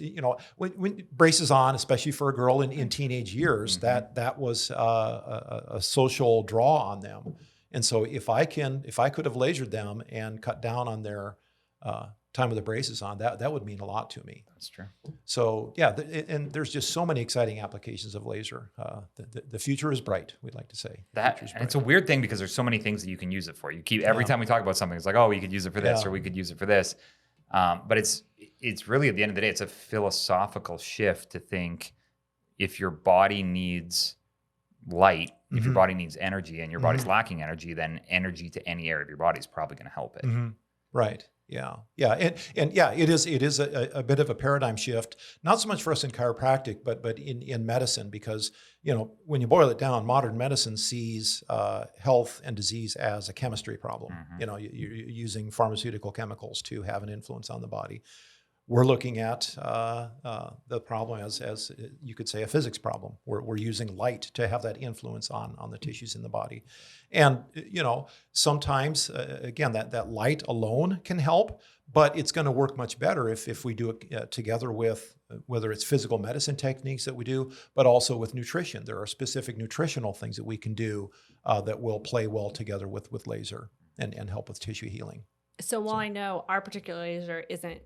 when braces on, especially for a girl in teenage years, that was a social draw on them. And so if I could have lasered them and cut down on their time with the braces on, that would mean a lot to me. That's true. So yeah, and there's just so many exciting applications of laser. The future is bright, we'd like to say. And it's a weird thing because there's so many things that you can use it for. You keep every time we talk about something, it's like, oh, we could use it for this or we could use it for this. But it's really, at the end of the day, it's a philosophical shift to think if your body needs light, if your body needs energy and your body's lacking energy, then energy to any area of your body is probably going to help it. Right. Yeah. Yeah. And yeah, it is a bit of a paradigm shift, not so much for us in chiropractic, but in medicine, because, when you boil it down, modern medicine sees health and disease as a chemistry problem. You're using pharmaceutical chemicals to have an influence on the body. We're looking at the problem as you could say a physics problem. We're using light to have that influence on the tissues in the body. And, sometimes, again, that light alone can help, but it's going to work much better if we do it together with whether it's physical medicine techniques that we do, but also with nutrition. There are specific nutritional things that we can do that will play well together with laser and help with tissue healing. So while I know our particular laser isn't,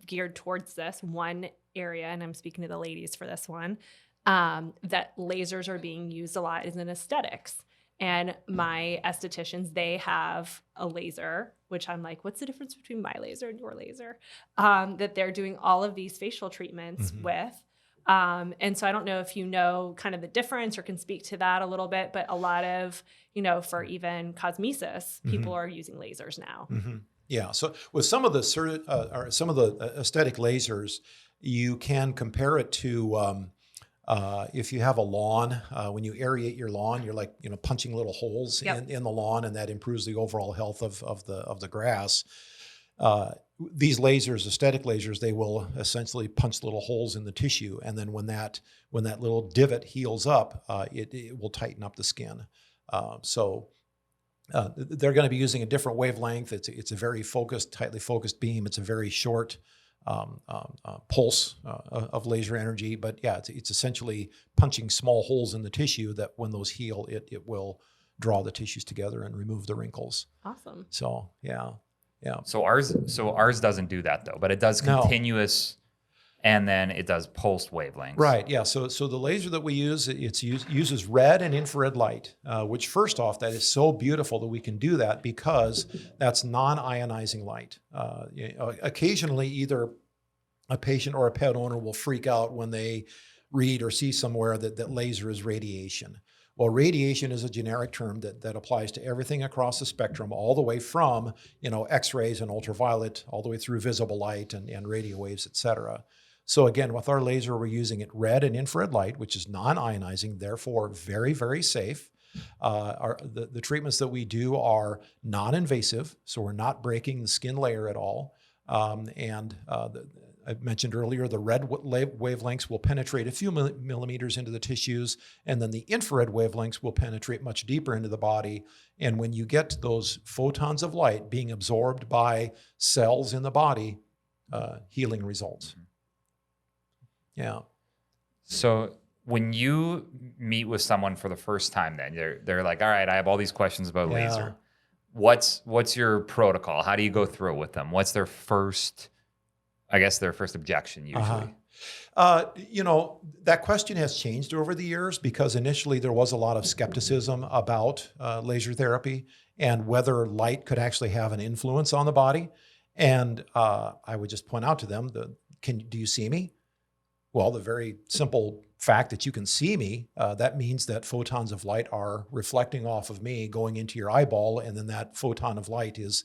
geared towards this one area, and I'm speaking to the ladies for this one, that lasers are being used a lot is in aesthetics. And my estheticians, they have a laser, which I'm like, what's the difference between my laser and your laser? That they're doing all of these facial treatments with. And so I don't know if you know kind of the difference or can speak to that a little bit, but a lot of, for even cosmesis, people are using lasers now. Yeah. So with some of the aesthetic lasers, you can compare it to if you have a lawn, when you aerate your lawn, you're like, punching little holes in the lawn, and that improves the overall health of the grass. These lasers, aesthetic lasers, they will essentially punch little holes in the tissue, and then when that little divot heals up, it will tighten up the skin. They're going to be using a different wavelength. It's a very focused, tightly focused beam. It's a very short pulse of laser energy, but yeah, it's essentially punching small holes in the tissue that when those heal, it will draw the tissues together and remove the wrinkles. Awesome. So yeah. So ours doesn't do that though, but it does continuous, and then it does pulsed wavelengths. Right. Yeah. So the laser that we use, uses red and infrared light, which first off, that is so beautiful that we can do that because that's non-ionizing light. Occasionally, either a patient or a pet owner will freak out when they read or see somewhere that laser is radiation. Well, radiation is a generic term that applies to everything across the spectrum, all the way from, X-rays and ultraviolet, all the way through visible light and radio waves, et cetera. So again, with our laser, we're using it red and infrared light, which is non-ionizing, therefore very, very safe. The treatments that we do are non-invasive, so we're not breaking the skin layer at all. I mentioned earlier, the red wavelengths will penetrate a few millimeters into the tissues, and then the infrared wavelengths will penetrate much deeper into the body. And when you get those photons of light being absorbed by cells in the body, healing results. Yeah. So when you meet with someone for the first time, then they're like, all right, I have all these questions about laser. What's your protocol? How do you go through it with them? What's their first objection usually? That question has changed over the years because initially there was a lot of skepticism about laser therapy and whether light could actually have an influence on the body. And I would just point out to them, do you see me? Well, the very simple fact that you can see me, that means that photons of light are reflecting off of me, going into your eyeball, and then that photon of light is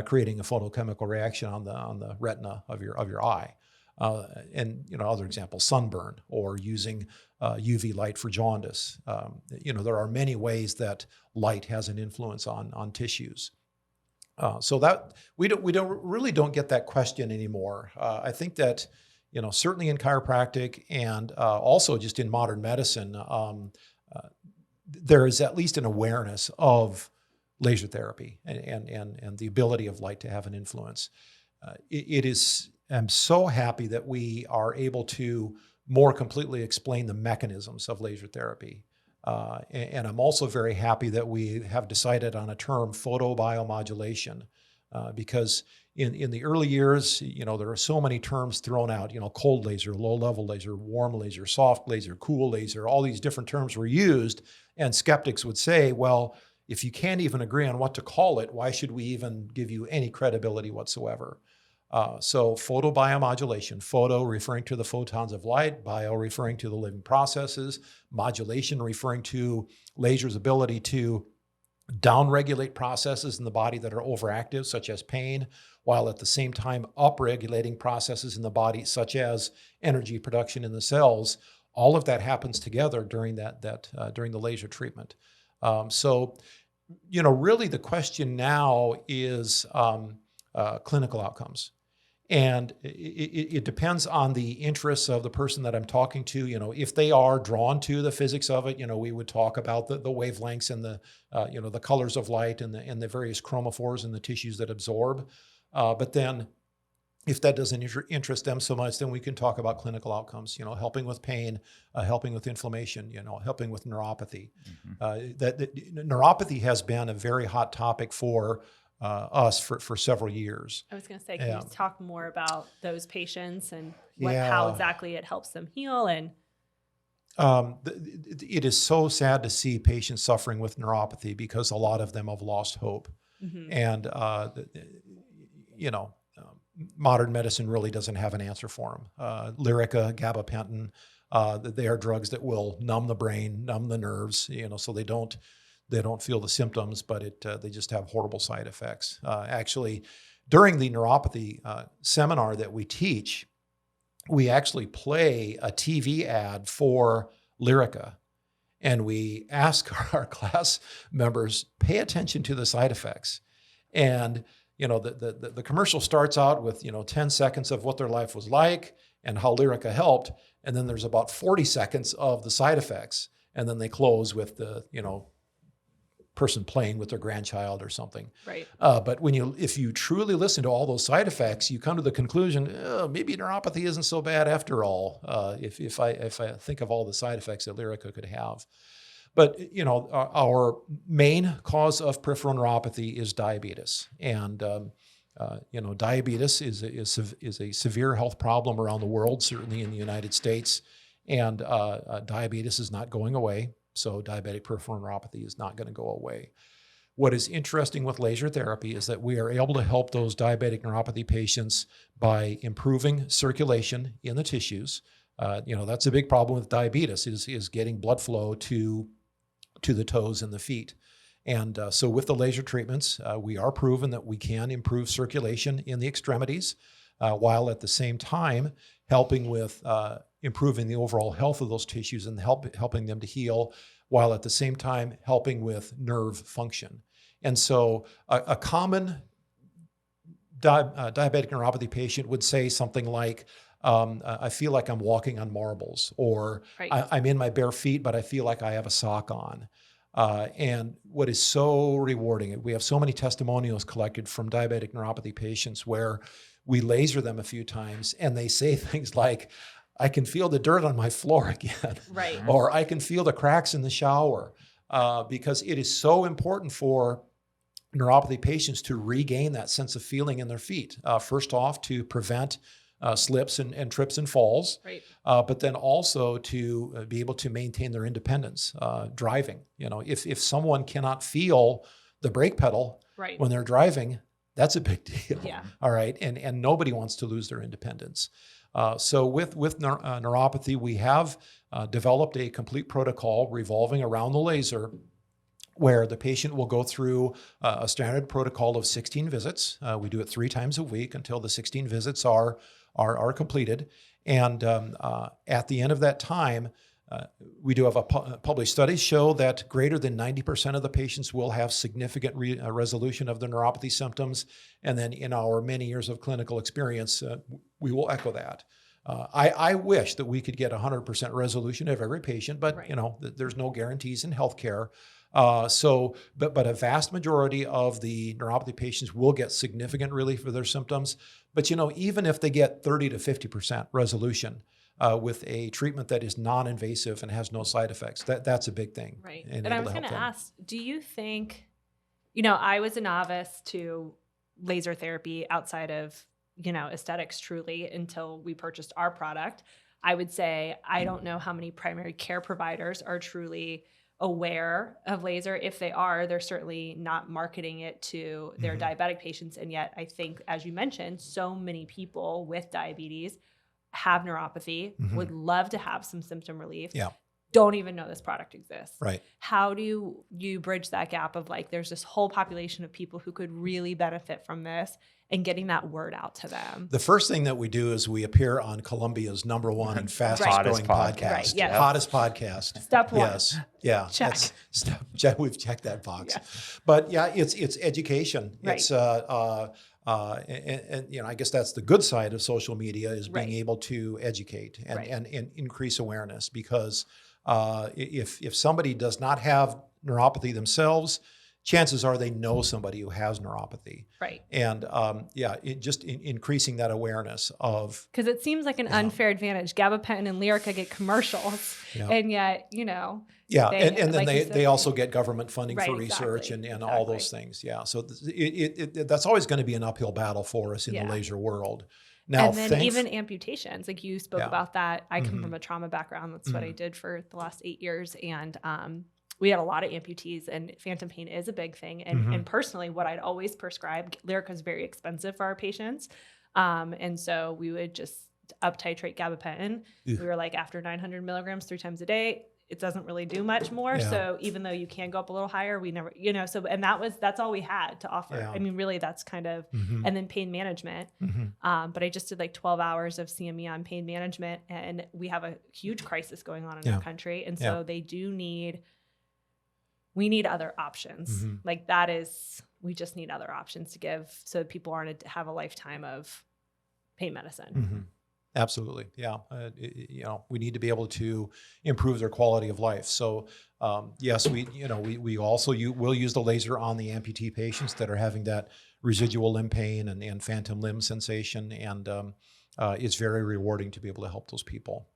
creating a photochemical reaction on the retina of your eye. And other examples, sunburn, or using UV light for jaundice. There are many ways that light has an influence on tissues. So that we don't get that question anymore. I think that certainly in chiropractic and also just in modern medicine, there is at least an awareness of laser therapy and the ability of light to have an influence. I'm so happy that we are able to more completely explain the mechanisms of laser therapy. And I'm also very happy that we have decided on a term, photobiomodulation, because in the early years, there are so many terms thrown out, cold laser, low level laser, warm laser, soft laser, cool laser, all these different terms were used. And skeptics would say, well, if you can't even agree on what to call it, why should we even give you any credibility whatsoever? So photobiomodulation, photo referring to the photons of light, bio referring to the living processes, modulation referring to laser's ability to downregulate processes in the body that are overactive, such as pain, while at the same time upregulating processes in the body, such as energy production in the cells. All of that happens together during during the laser treatment. Really the question now is clinical outcomes. And it depends on the interests of the person that I'm talking to. If they are drawn to the physics of it, we would talk about the wavelengths and the colors of light and the various chromophores in the tissues that absorb. But then if that doesn't interest them so much, then we can talk about clinical outcomes, helping with pain, helping with inflammation, helping with neuropathy. Mm-hmm. Neuropathy has been a very hot topic for us for several years. I was going to say, can you talk more about those patients and how exactly it helps them heal? And it is so sad to see patients suffering with neuropathy because a lot of them have lost hope. Mm-hmm. And, modern medicine really doesn't have an answer for them. Lyrica, gabapentin, they are drugs that will numb the brain, numb the nerves, so they don't feel the symptoms, but they just have horrible side effects. Actually, during the neuropathy seminar that we teach, we actually play a TV ad for Lyrica. And we ask our class members, pay attention to the side effects. And, the commercial starts out with, 10 seconds of what their life was like and how Lyrica helped. And then there's about 40 seconds of the side effects. And then they close with the, person playing with their grandchild or something. Right. But if you truly listen to all those side effects, you come to the conclusion, maybe neuropathy isn't so bad after all. If I think of all the side effects that Lyrica could have. But our main cause of peripheral neuropathy is diabetes, and diabetes is a severe health problem around the world, certainly in the United States, and diabetes is not going away. So diabetic peripheral neuropathy is not going to go away. What is interesting with laser therapy is that we are able to help those diabetic neuropathy patients by improving circulation in the tissues. That's a big problem with diabetes is getting blood flow to the toes and the feet. And so with the laser treatments, we are proven that we can improve circulation in the extremities while at the same time helping with improving the overall health of those tissues and helping them to heal, while at the same time helping with nerve function. And so a common diabetic neuropathy patient would say something like, I feel like I'm walking on marbles, or Right. I'm in my bare feet, but I feel like I have a sock on. And what is so rewarding, we have so many testimonials collected from diabetic neuropathy patients where we laser them a few times and they say things like, I can feel the dirt on my floor again. Right. Or I can feel the cracks in the shower, because it is so important for neuropathy patients to regain that sense of feeling in their feet. First off, to prevent slips and trips and falls, Right. but then also to be able to maintain their independence driving. If someone cannot feel the brake pedal Right. when they're driving, that's a big deal. Yeah. All right. And nobody wants to lose their independence. So with neuropathy, we have developed a complete protocol revolving around the laser, where the patient will go through a standard protocol of 16 visits. We do it 3 times a week until the 16 visits are completed. And at the end of that time, we do have published studies show that greater than 90% of the patients will have significant resolution of their neuropathy symptoms. And then in our many years of clinical experience, we will echo that. I wish that we could get 100% resolution of every patient, but Right. There's no guarantees in healthcare. But a vast majority of the neuropathy patients will get significant relief of their symptoms. But even if they get 30 to 50% resolution with a treatment that is non-invasive and has no side effects, that's a big thing. Right. And And I able was to going to help them. ask, do you think, I was a novice to laser therapy outside of, aesthetics truly until we purchased our product. I would say, I don't know how many primary care providers are truly aware of laser. If they are, they're certainly not marketing it to their diabetic patients. And yet I think, as you mentioned, so many people with diabetes have neuropathy, would love to have some symptom relief. Yeah. Don't even know this product exists. Right. How do you bridge that gap of there's this whole population of people who could really benefit from this and getting that word out to them? The first thing that we do is we appear on Columbia's #1 and fastest Hottest growing podcast. podcast. Right, yes. Hottest podcast. Step 1. Yes. Yeah. Check. We've checked that box. Yeah. But yeah, it's education. Right. It's and I guess that's the good side of social media, is being Right. able to educate and, Right. and increase awareness, because if somebody does not have neuropathy themselves, chances are they know somebody who has neuropathy. Right. And increasing that awareness of. Because it seems like an unfair advantage. Gabapentin and Lyrica get commercials, Yeah. and yet, Yeah, They- and then like you said, they also get government funding Right, for research exactly, and all those things. Yeah, so that's always going to be an uphill battle for us in Yeah. the laser world. Now, and then even amputations, like you spoke Yeah. about that. I come from a trauma background. That's what I did for the last 8 years. And we had a lot of amputees, and phantom pain is a big thing. And personally, what I'd always prescribe, Lyrica is very expensive for our patients. And so we would just up titrate gabapentin. Ew. We were like, after 900 milligrams 3 times a day, it doesn't really do much more. Yeah. So even though you can go up a little higher, we never, so, and that's all we had to offer. Yeah. I mean, really that's kind of, and then pain management. But I just did like 12 hours of CME on pain management, and we have a huge crisis going on in our country. And so we need other options. Like we just need other options to give so that people aren't have a lifetime of pain medicine. Absolutely. Yeah. We need to be able to improve their quality of life. So, yes, we also will use the laser on the amputee patients that are having that residual limb pain and phantom limb sensation. And it's very rewarding to be able to help those people.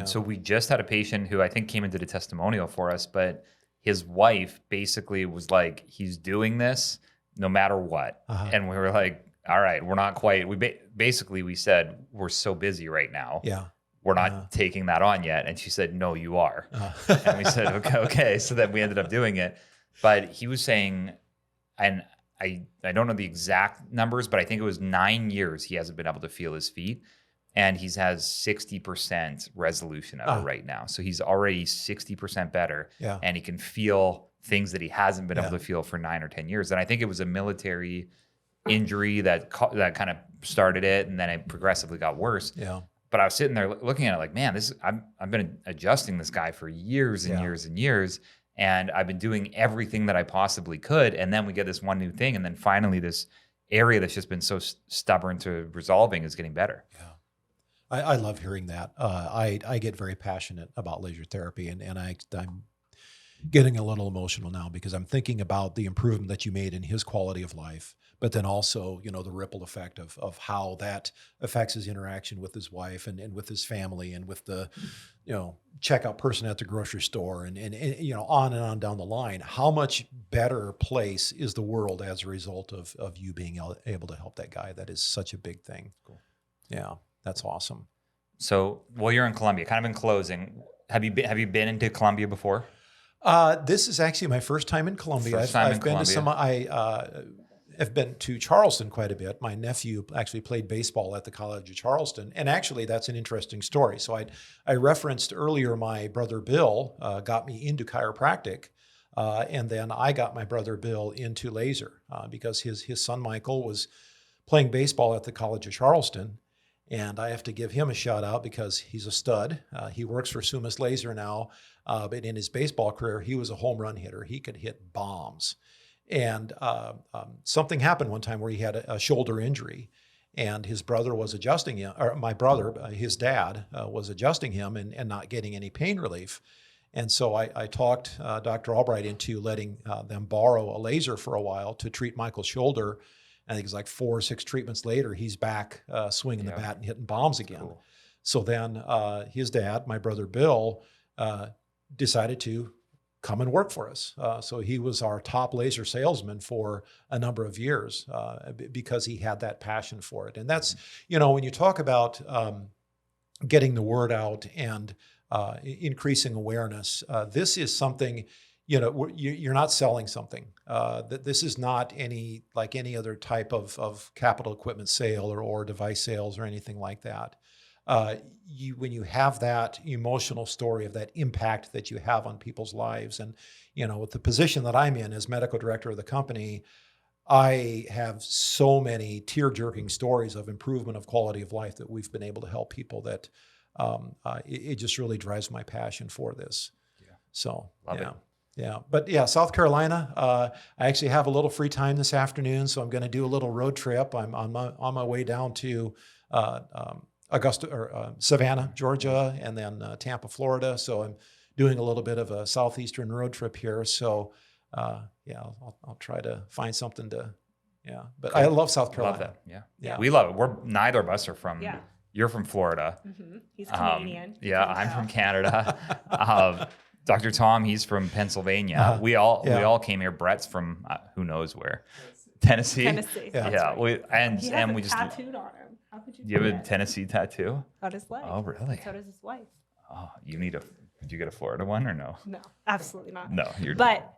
So we just had a patient who I think came into the testimonial for us, but his wife basically was like, he's doing this no matter what. And we were like, all right, we're not quite, we said, we're so busy right now. Yeah. We're not taking that on yet. And she said, no, you are. And we said, okay. So then we ended up doing it. But he was saying, and I don't know the exact numbers, but I think it was 9 years he hasn't been able to feel his feet. And he has 60% resolution of it right now. So he's already 60% better. Yeah. And he can feel things that he hasn't been able to feel for 9 or 10 years. And I think it was a military injury that kind of started it, and then it progressively got worse. Yeah. But I was sitting there looking at it like, man, I've been adjusting this guy for years and years and years, and I've been doing everything that I possibly could, and then we get this one new thing, and then finally this area that's just been so stubborn to resolving is getting better. Yeah. I love hearing that. I get very passionate about laser therapy, and I'm getting a little emotional now because I'm thinking about the improvement that you made in his quality of life, but then also, the ripple effect of how that affects his interaction with his wife and with his family and with the, checkout person at the grocery store and on and on down the line. How much better place is the world as a result of you being able to help that guy? That is such a big thing. Cool. Yeah, that's awesome. So, you're in Columbia, kind of in closing. Have you been into Columbia before? This is actually my first time in Columbia. I've been to some. I've been to Charleston quite a bit. My nephew actually played baseball at the College of Charleston, and actually that's an interesting story. So I referenced earlier my brother Bill got me into chiropractic, and then I got my brother Bill into laser because his son Michael was playing baseball at the College of Charleston. And I have to give him a shout out because he's a stud. He works for Summus Laser now, but in his baseball career, he was a home run hitter. He could hit bombs. And something happened one time where he had a shoulder injury, and his brother was adjusting him, or my brother, his dad, was adjusting him and not getting any pain relief. And so I talked Dr. Albright into letting them borrow a laser for a while to treat Michael's shoulder. I think it's like 4 or 6 treatments later, he's back swinging the bat and hitting bombs again. Cool. So then his dad, my brother Bill, decided to come and work for us. So he was our top laser salesman for a number of years because he had that passion for it. And that's, when you talk about getting the word out and increasing awareness, this is something. You're not selling something. This is not any other type of capital equipment sale or device sales or anything like that. When you have that emotional story of that impact that you have on people's lives, and with the position that I'm in as medical director of the company, I have so many tear-jerking stories of improvement of quality of life that we've been able to help people that it just really drives my passion for this. Yeah. So love it. Yeah, but South Carolina, I actually have a little free time this afternoon, so I'm going to do a little road trip. I'm on my way down to Savannah, Georgia, and then Tampa, Florida. So I'm doing a little bit of a southeastern road trip here. So I'll try to find something to. Yeah, but cool. I love South Carolina. Love that. Yeah. We love it. Neither of us are from. Yeah. You're from Florida. Mm-hmm. He's Canadian. I'm from Canada. Dr. Tom, he's from Pennsylvania. We all came here. Brett's from who knows where, Tennessee. Yeah. Right. And we just tattooed on him. How could you? Do you have a Tennessee tattoo? On his leg. Oh, really? So does his wife. Oh, did you get a Florida one or no? No, absolutely not. No,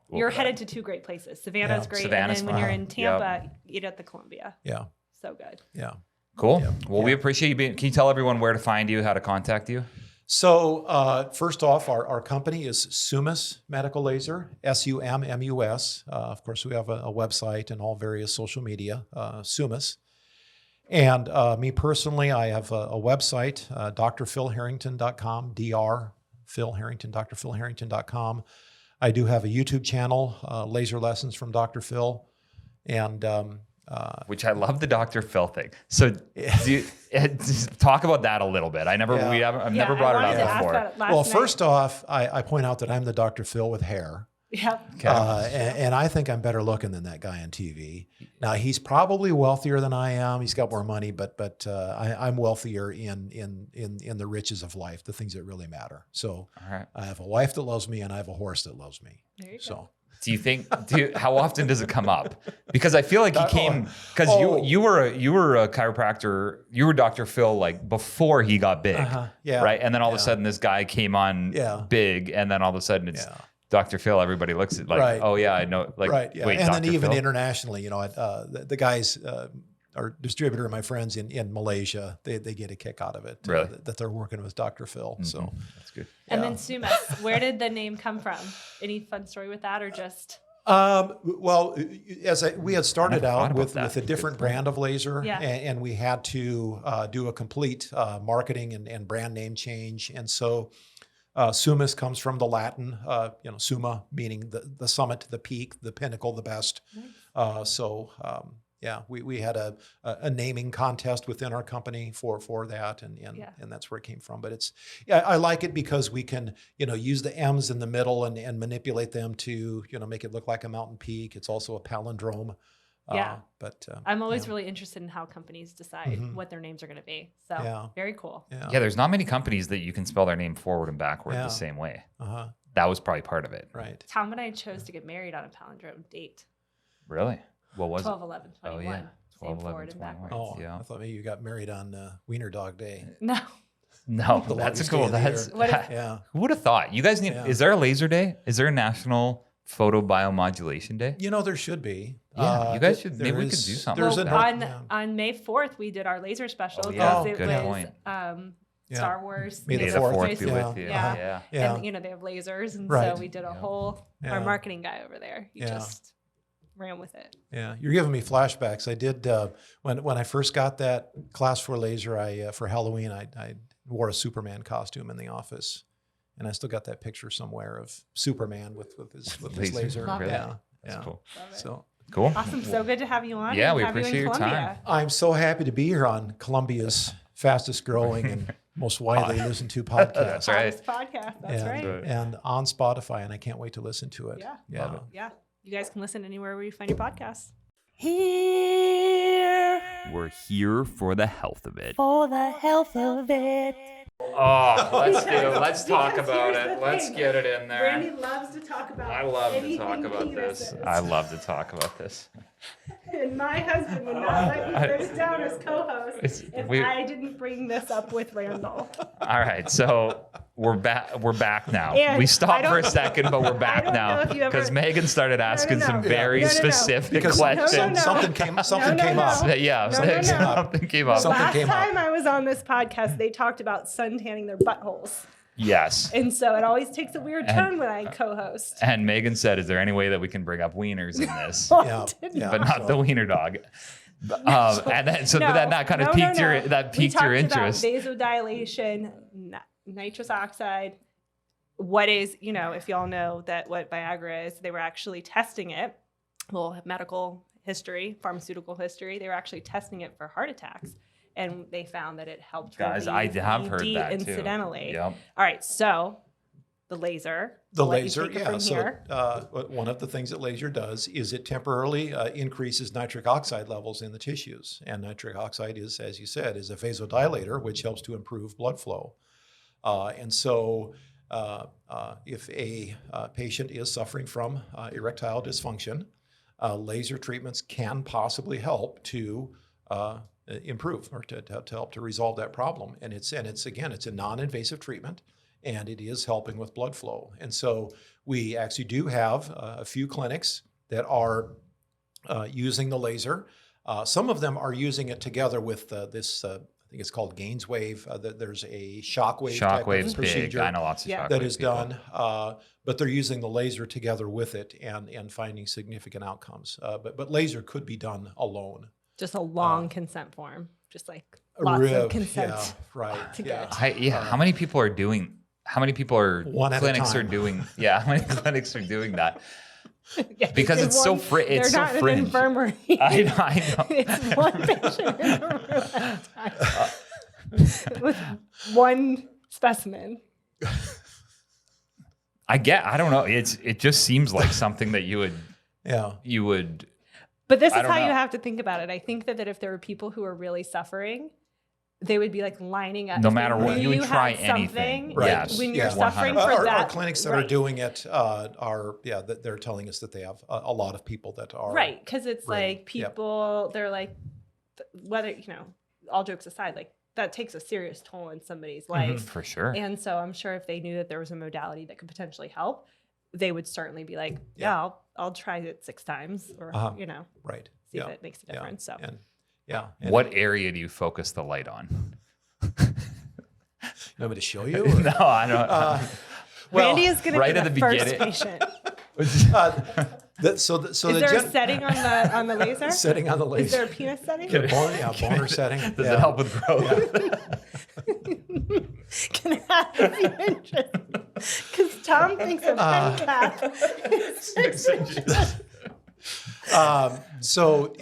you're headed to 2 great places. Savannah's great, and then when you're in Tampa, eat at the Columbia. Yeah. So good. Yeah. Cool. Yeah. Well, we appreciate you being. Can you tell everyone where to find you, how to contact you? So first off, our company is Summus Medical Laser, SUMMUS. Of course, we have a website and all various social media, Summus. And me personally, I have a website, drphilharrington.com, drphilharrington.com. I do have a YouTube channel, Laser Lessons from Dr. Phil. And which I love the Dr. Phil thing. So just talk about that a little bit. I've never brought it up before. Well, first off, I point out that I'm the Dr. Phil with hair. Yeah. Okay. And I think I'm better looking than that guy on TV. Now he's probably wealthier than I am. He's got more money, but I'm wealthier in the riches of life, the things that really matter. So All right. I have a wife that loves me, and I have a horse that loves me. There you go. So Do you think? How often does it come up? Because I feel like he came because you were a chiropractor. You were Dr. Phil like before he got big, yeah, right? And then all of a sudden this guy came on big, and then all of a sudden it's Dr. Phil. Everybody looks at like, oh yeah, I know. Like, yeah. Wait, And Dr. then even Phil? internationally, the guys. Our distributor, my friends in Malaysia, they get a kick out of it. Really? That they're working with Dr. Phil. So That's good. And then Summus, where did the name come from? Any fun story with that, or just? Well, we had started out with a different brand of laser, and we had to do a complete marketing and brand name change. And so Summus comes from the Latin, summa, meaning the summit, the peak, the pinnacle, the best. Nice. We had a naming contest within our company for that, and that's where it came from. But I like it because we can use the M's in the middle and manipulate them to make it look like a mountain peak. It's also a palindrome. But I'm always really interested in how companies decide what their names are going to be. So very cool. Yeah, there's not many companies that you can spell their name forward and backward the same way. That was probably part of it. Right. Tom and I chose to get married on a palindrome date. Really? What was 12, 11, 21. Oh, yeah. 12, 11, forward and 21. backwards. Oh, Yeah. I thought maybe you got married on Wiener Dog Day. No. No, The that's longest cool. day of the That's year. Yeah. Who would have thought? You guys need. Is there a laser day? Is there a national photobiomodulation day? There should be. Yeah, you guys should. Maybe we could do something. There's like Well, that. on May 4th, we did our laser special Oh, because yeah. it Good was point. Star Wars. May the May the 4th. 4th be with you. Yeah. Yeah. And they have lasers, and Right. so we did a whole. Our marketing guy over there, he just ran with it. Yeah, you're giving me flashbacks. I did when I first got that Class 4 laser. For Halloween, I wore a Superman costume in the office, and I still got that picture somewhere of Superman with his laser. Love it. Yeah, That's cool. Love it. So Cool. Awesome. So good to have you on. Yeah, and we have you in appreciate your Columbia. time. I'm so happy to be here on Columbia's fastest growing and most widely listened to podcast. That's right. Hottest podcast. That's and, right. and on Spotify, and I can't wait to listen to it. Yeah. Love it. Yeah. You guys can listen anywhere where you find your podcasts. Here We're here for the health of it. for the health of it. Oh, let's talk about it. Let's get it in there. Brandy loves to talk about I love to anything talk about this. penises. I love to talk about this. And my husband would not let me sit down as co-host if I didn't bring this up with Randall. All right, so we're back. We're back now. And We stopped I for a don't- second, but we're back don't know now if you ever- because Megan started asking some no. very No, no, no. specific Because questions. something came up. No. Yeah, No. something came up. Something Last came up. time I was on this podcast, they talked about suntanning their buttholes. Yes. And so it always takes a weird turn when I co-host. And Megan said, "Is there any way that we can bring up wieners in this, Yeah, yeah. but not the wiener dog?" And then, so that kind of piqued your interest. We talked about vasodilation, nitrous oxide. What is, if y'all know that what Viagra is, they were actually testing it. Well, medical history, pharmaceutical history, they were actually testing it for heart attacks. And they found that it helped Guys, I have heard that too. incidentally. Yep. All right, so the laser. The I'll let you laser, take it from here. one of the things that laser does is it temporarily increases nitric oxide levels in the tissues. And nitric oxide is, as you said, is a vasodilator, which helps to improve blood flow. And so if a patient is suffering from erectile dysfunction, laser treatments can possibly help to improve or to help to resolve that problem. And it's a non-invasive treatment, and it is helping with blood flow. And so we actually do have a few clinics that are using the laser. Some of them are using it together with this think it's called Gainswave. There's a shockwave type of Shockwave's procedure big. I know lots of Yeah. shockwave that is people. done, but they're using the laser together with it and finding significant outcomes. But laser could be done alone. Just a long consent form, just like lots Rib, of consent. yeah, right. to yeah. get. How many people are doing? How many people are One at a clinics are time. doing? Yeah, how many clinics are doing that? Yeah, Because it's so it's so they're not in an fringe. infirmary. I know. It's one patient in a room at a time with one specimen. I don't know. It just seems like something that you would. But this I is don't how you know. have to think about it. I think that if there were people who are really suffering, they would be like lining up. No If they matter what, knew you would had try something, anything. Right. Yes. When you're Yeah. suffering 100%. for Our that, clinics that are right. doing it they're telling us that they have a lot of people that are Right, because it's Right. like people, they're like, whether, all jokes aside, like that takes a serious toll on somebody's life. For sure. And so I'm sure if they knew that there was a modality that could potentially help, they would certainly be like, Yeah. yeah, I'll try it 6 times or, right. see yeah. if it makes a Yeah. difference. So And What area do you focus the light on? you want me to show you? or- No, I don't. well, Randy is going to right be at the the first beginning. patient. so Is the there a setting on the laser? setting on the Is there laser? a penis setting? Boner setting. Does it help with growth? Can I have a few inches? Because Tom thinks a pen cap is So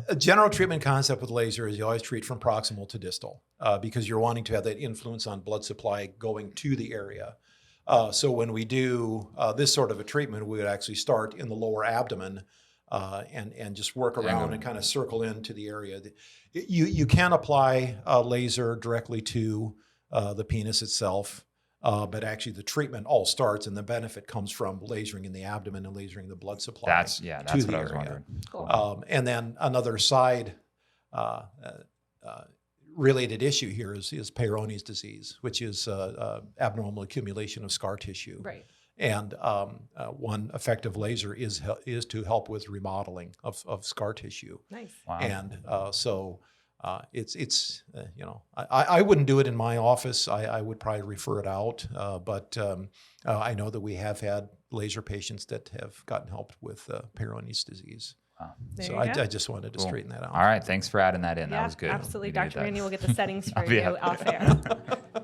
a general treatment concept with laser is you always treat from proximal to distal because you're wanting to have that influence on blood supply going to the area. So when we do this sort of a treatment, we would actually start in the lower abdomen and just work around and kind of circle into the area. You can apply laser directly to the penis itself. But actually, the treatment all starts, and the benefit comes from lasering in the abdomen and lasering the blood supply. That's to what the I was area. wondering. Cool. And then another side related issue here is Peyronie's disease, which is abnormal accumulation of scar tissue. Right. And one effective laser is to help with remodeling of scar tissue. Nice. Wow. And I wouldn't do it in my office. I would probably refer it out. But I know that we have had laser patients that have gotten helped with Peyronie's disease. Wow. There So you I go. just wanted to straighten that out. All right. Thanks for adding that in. Yeah, That was good. absolutely. We needed Dr. that. Randy will get the settings for Yeah. you off air.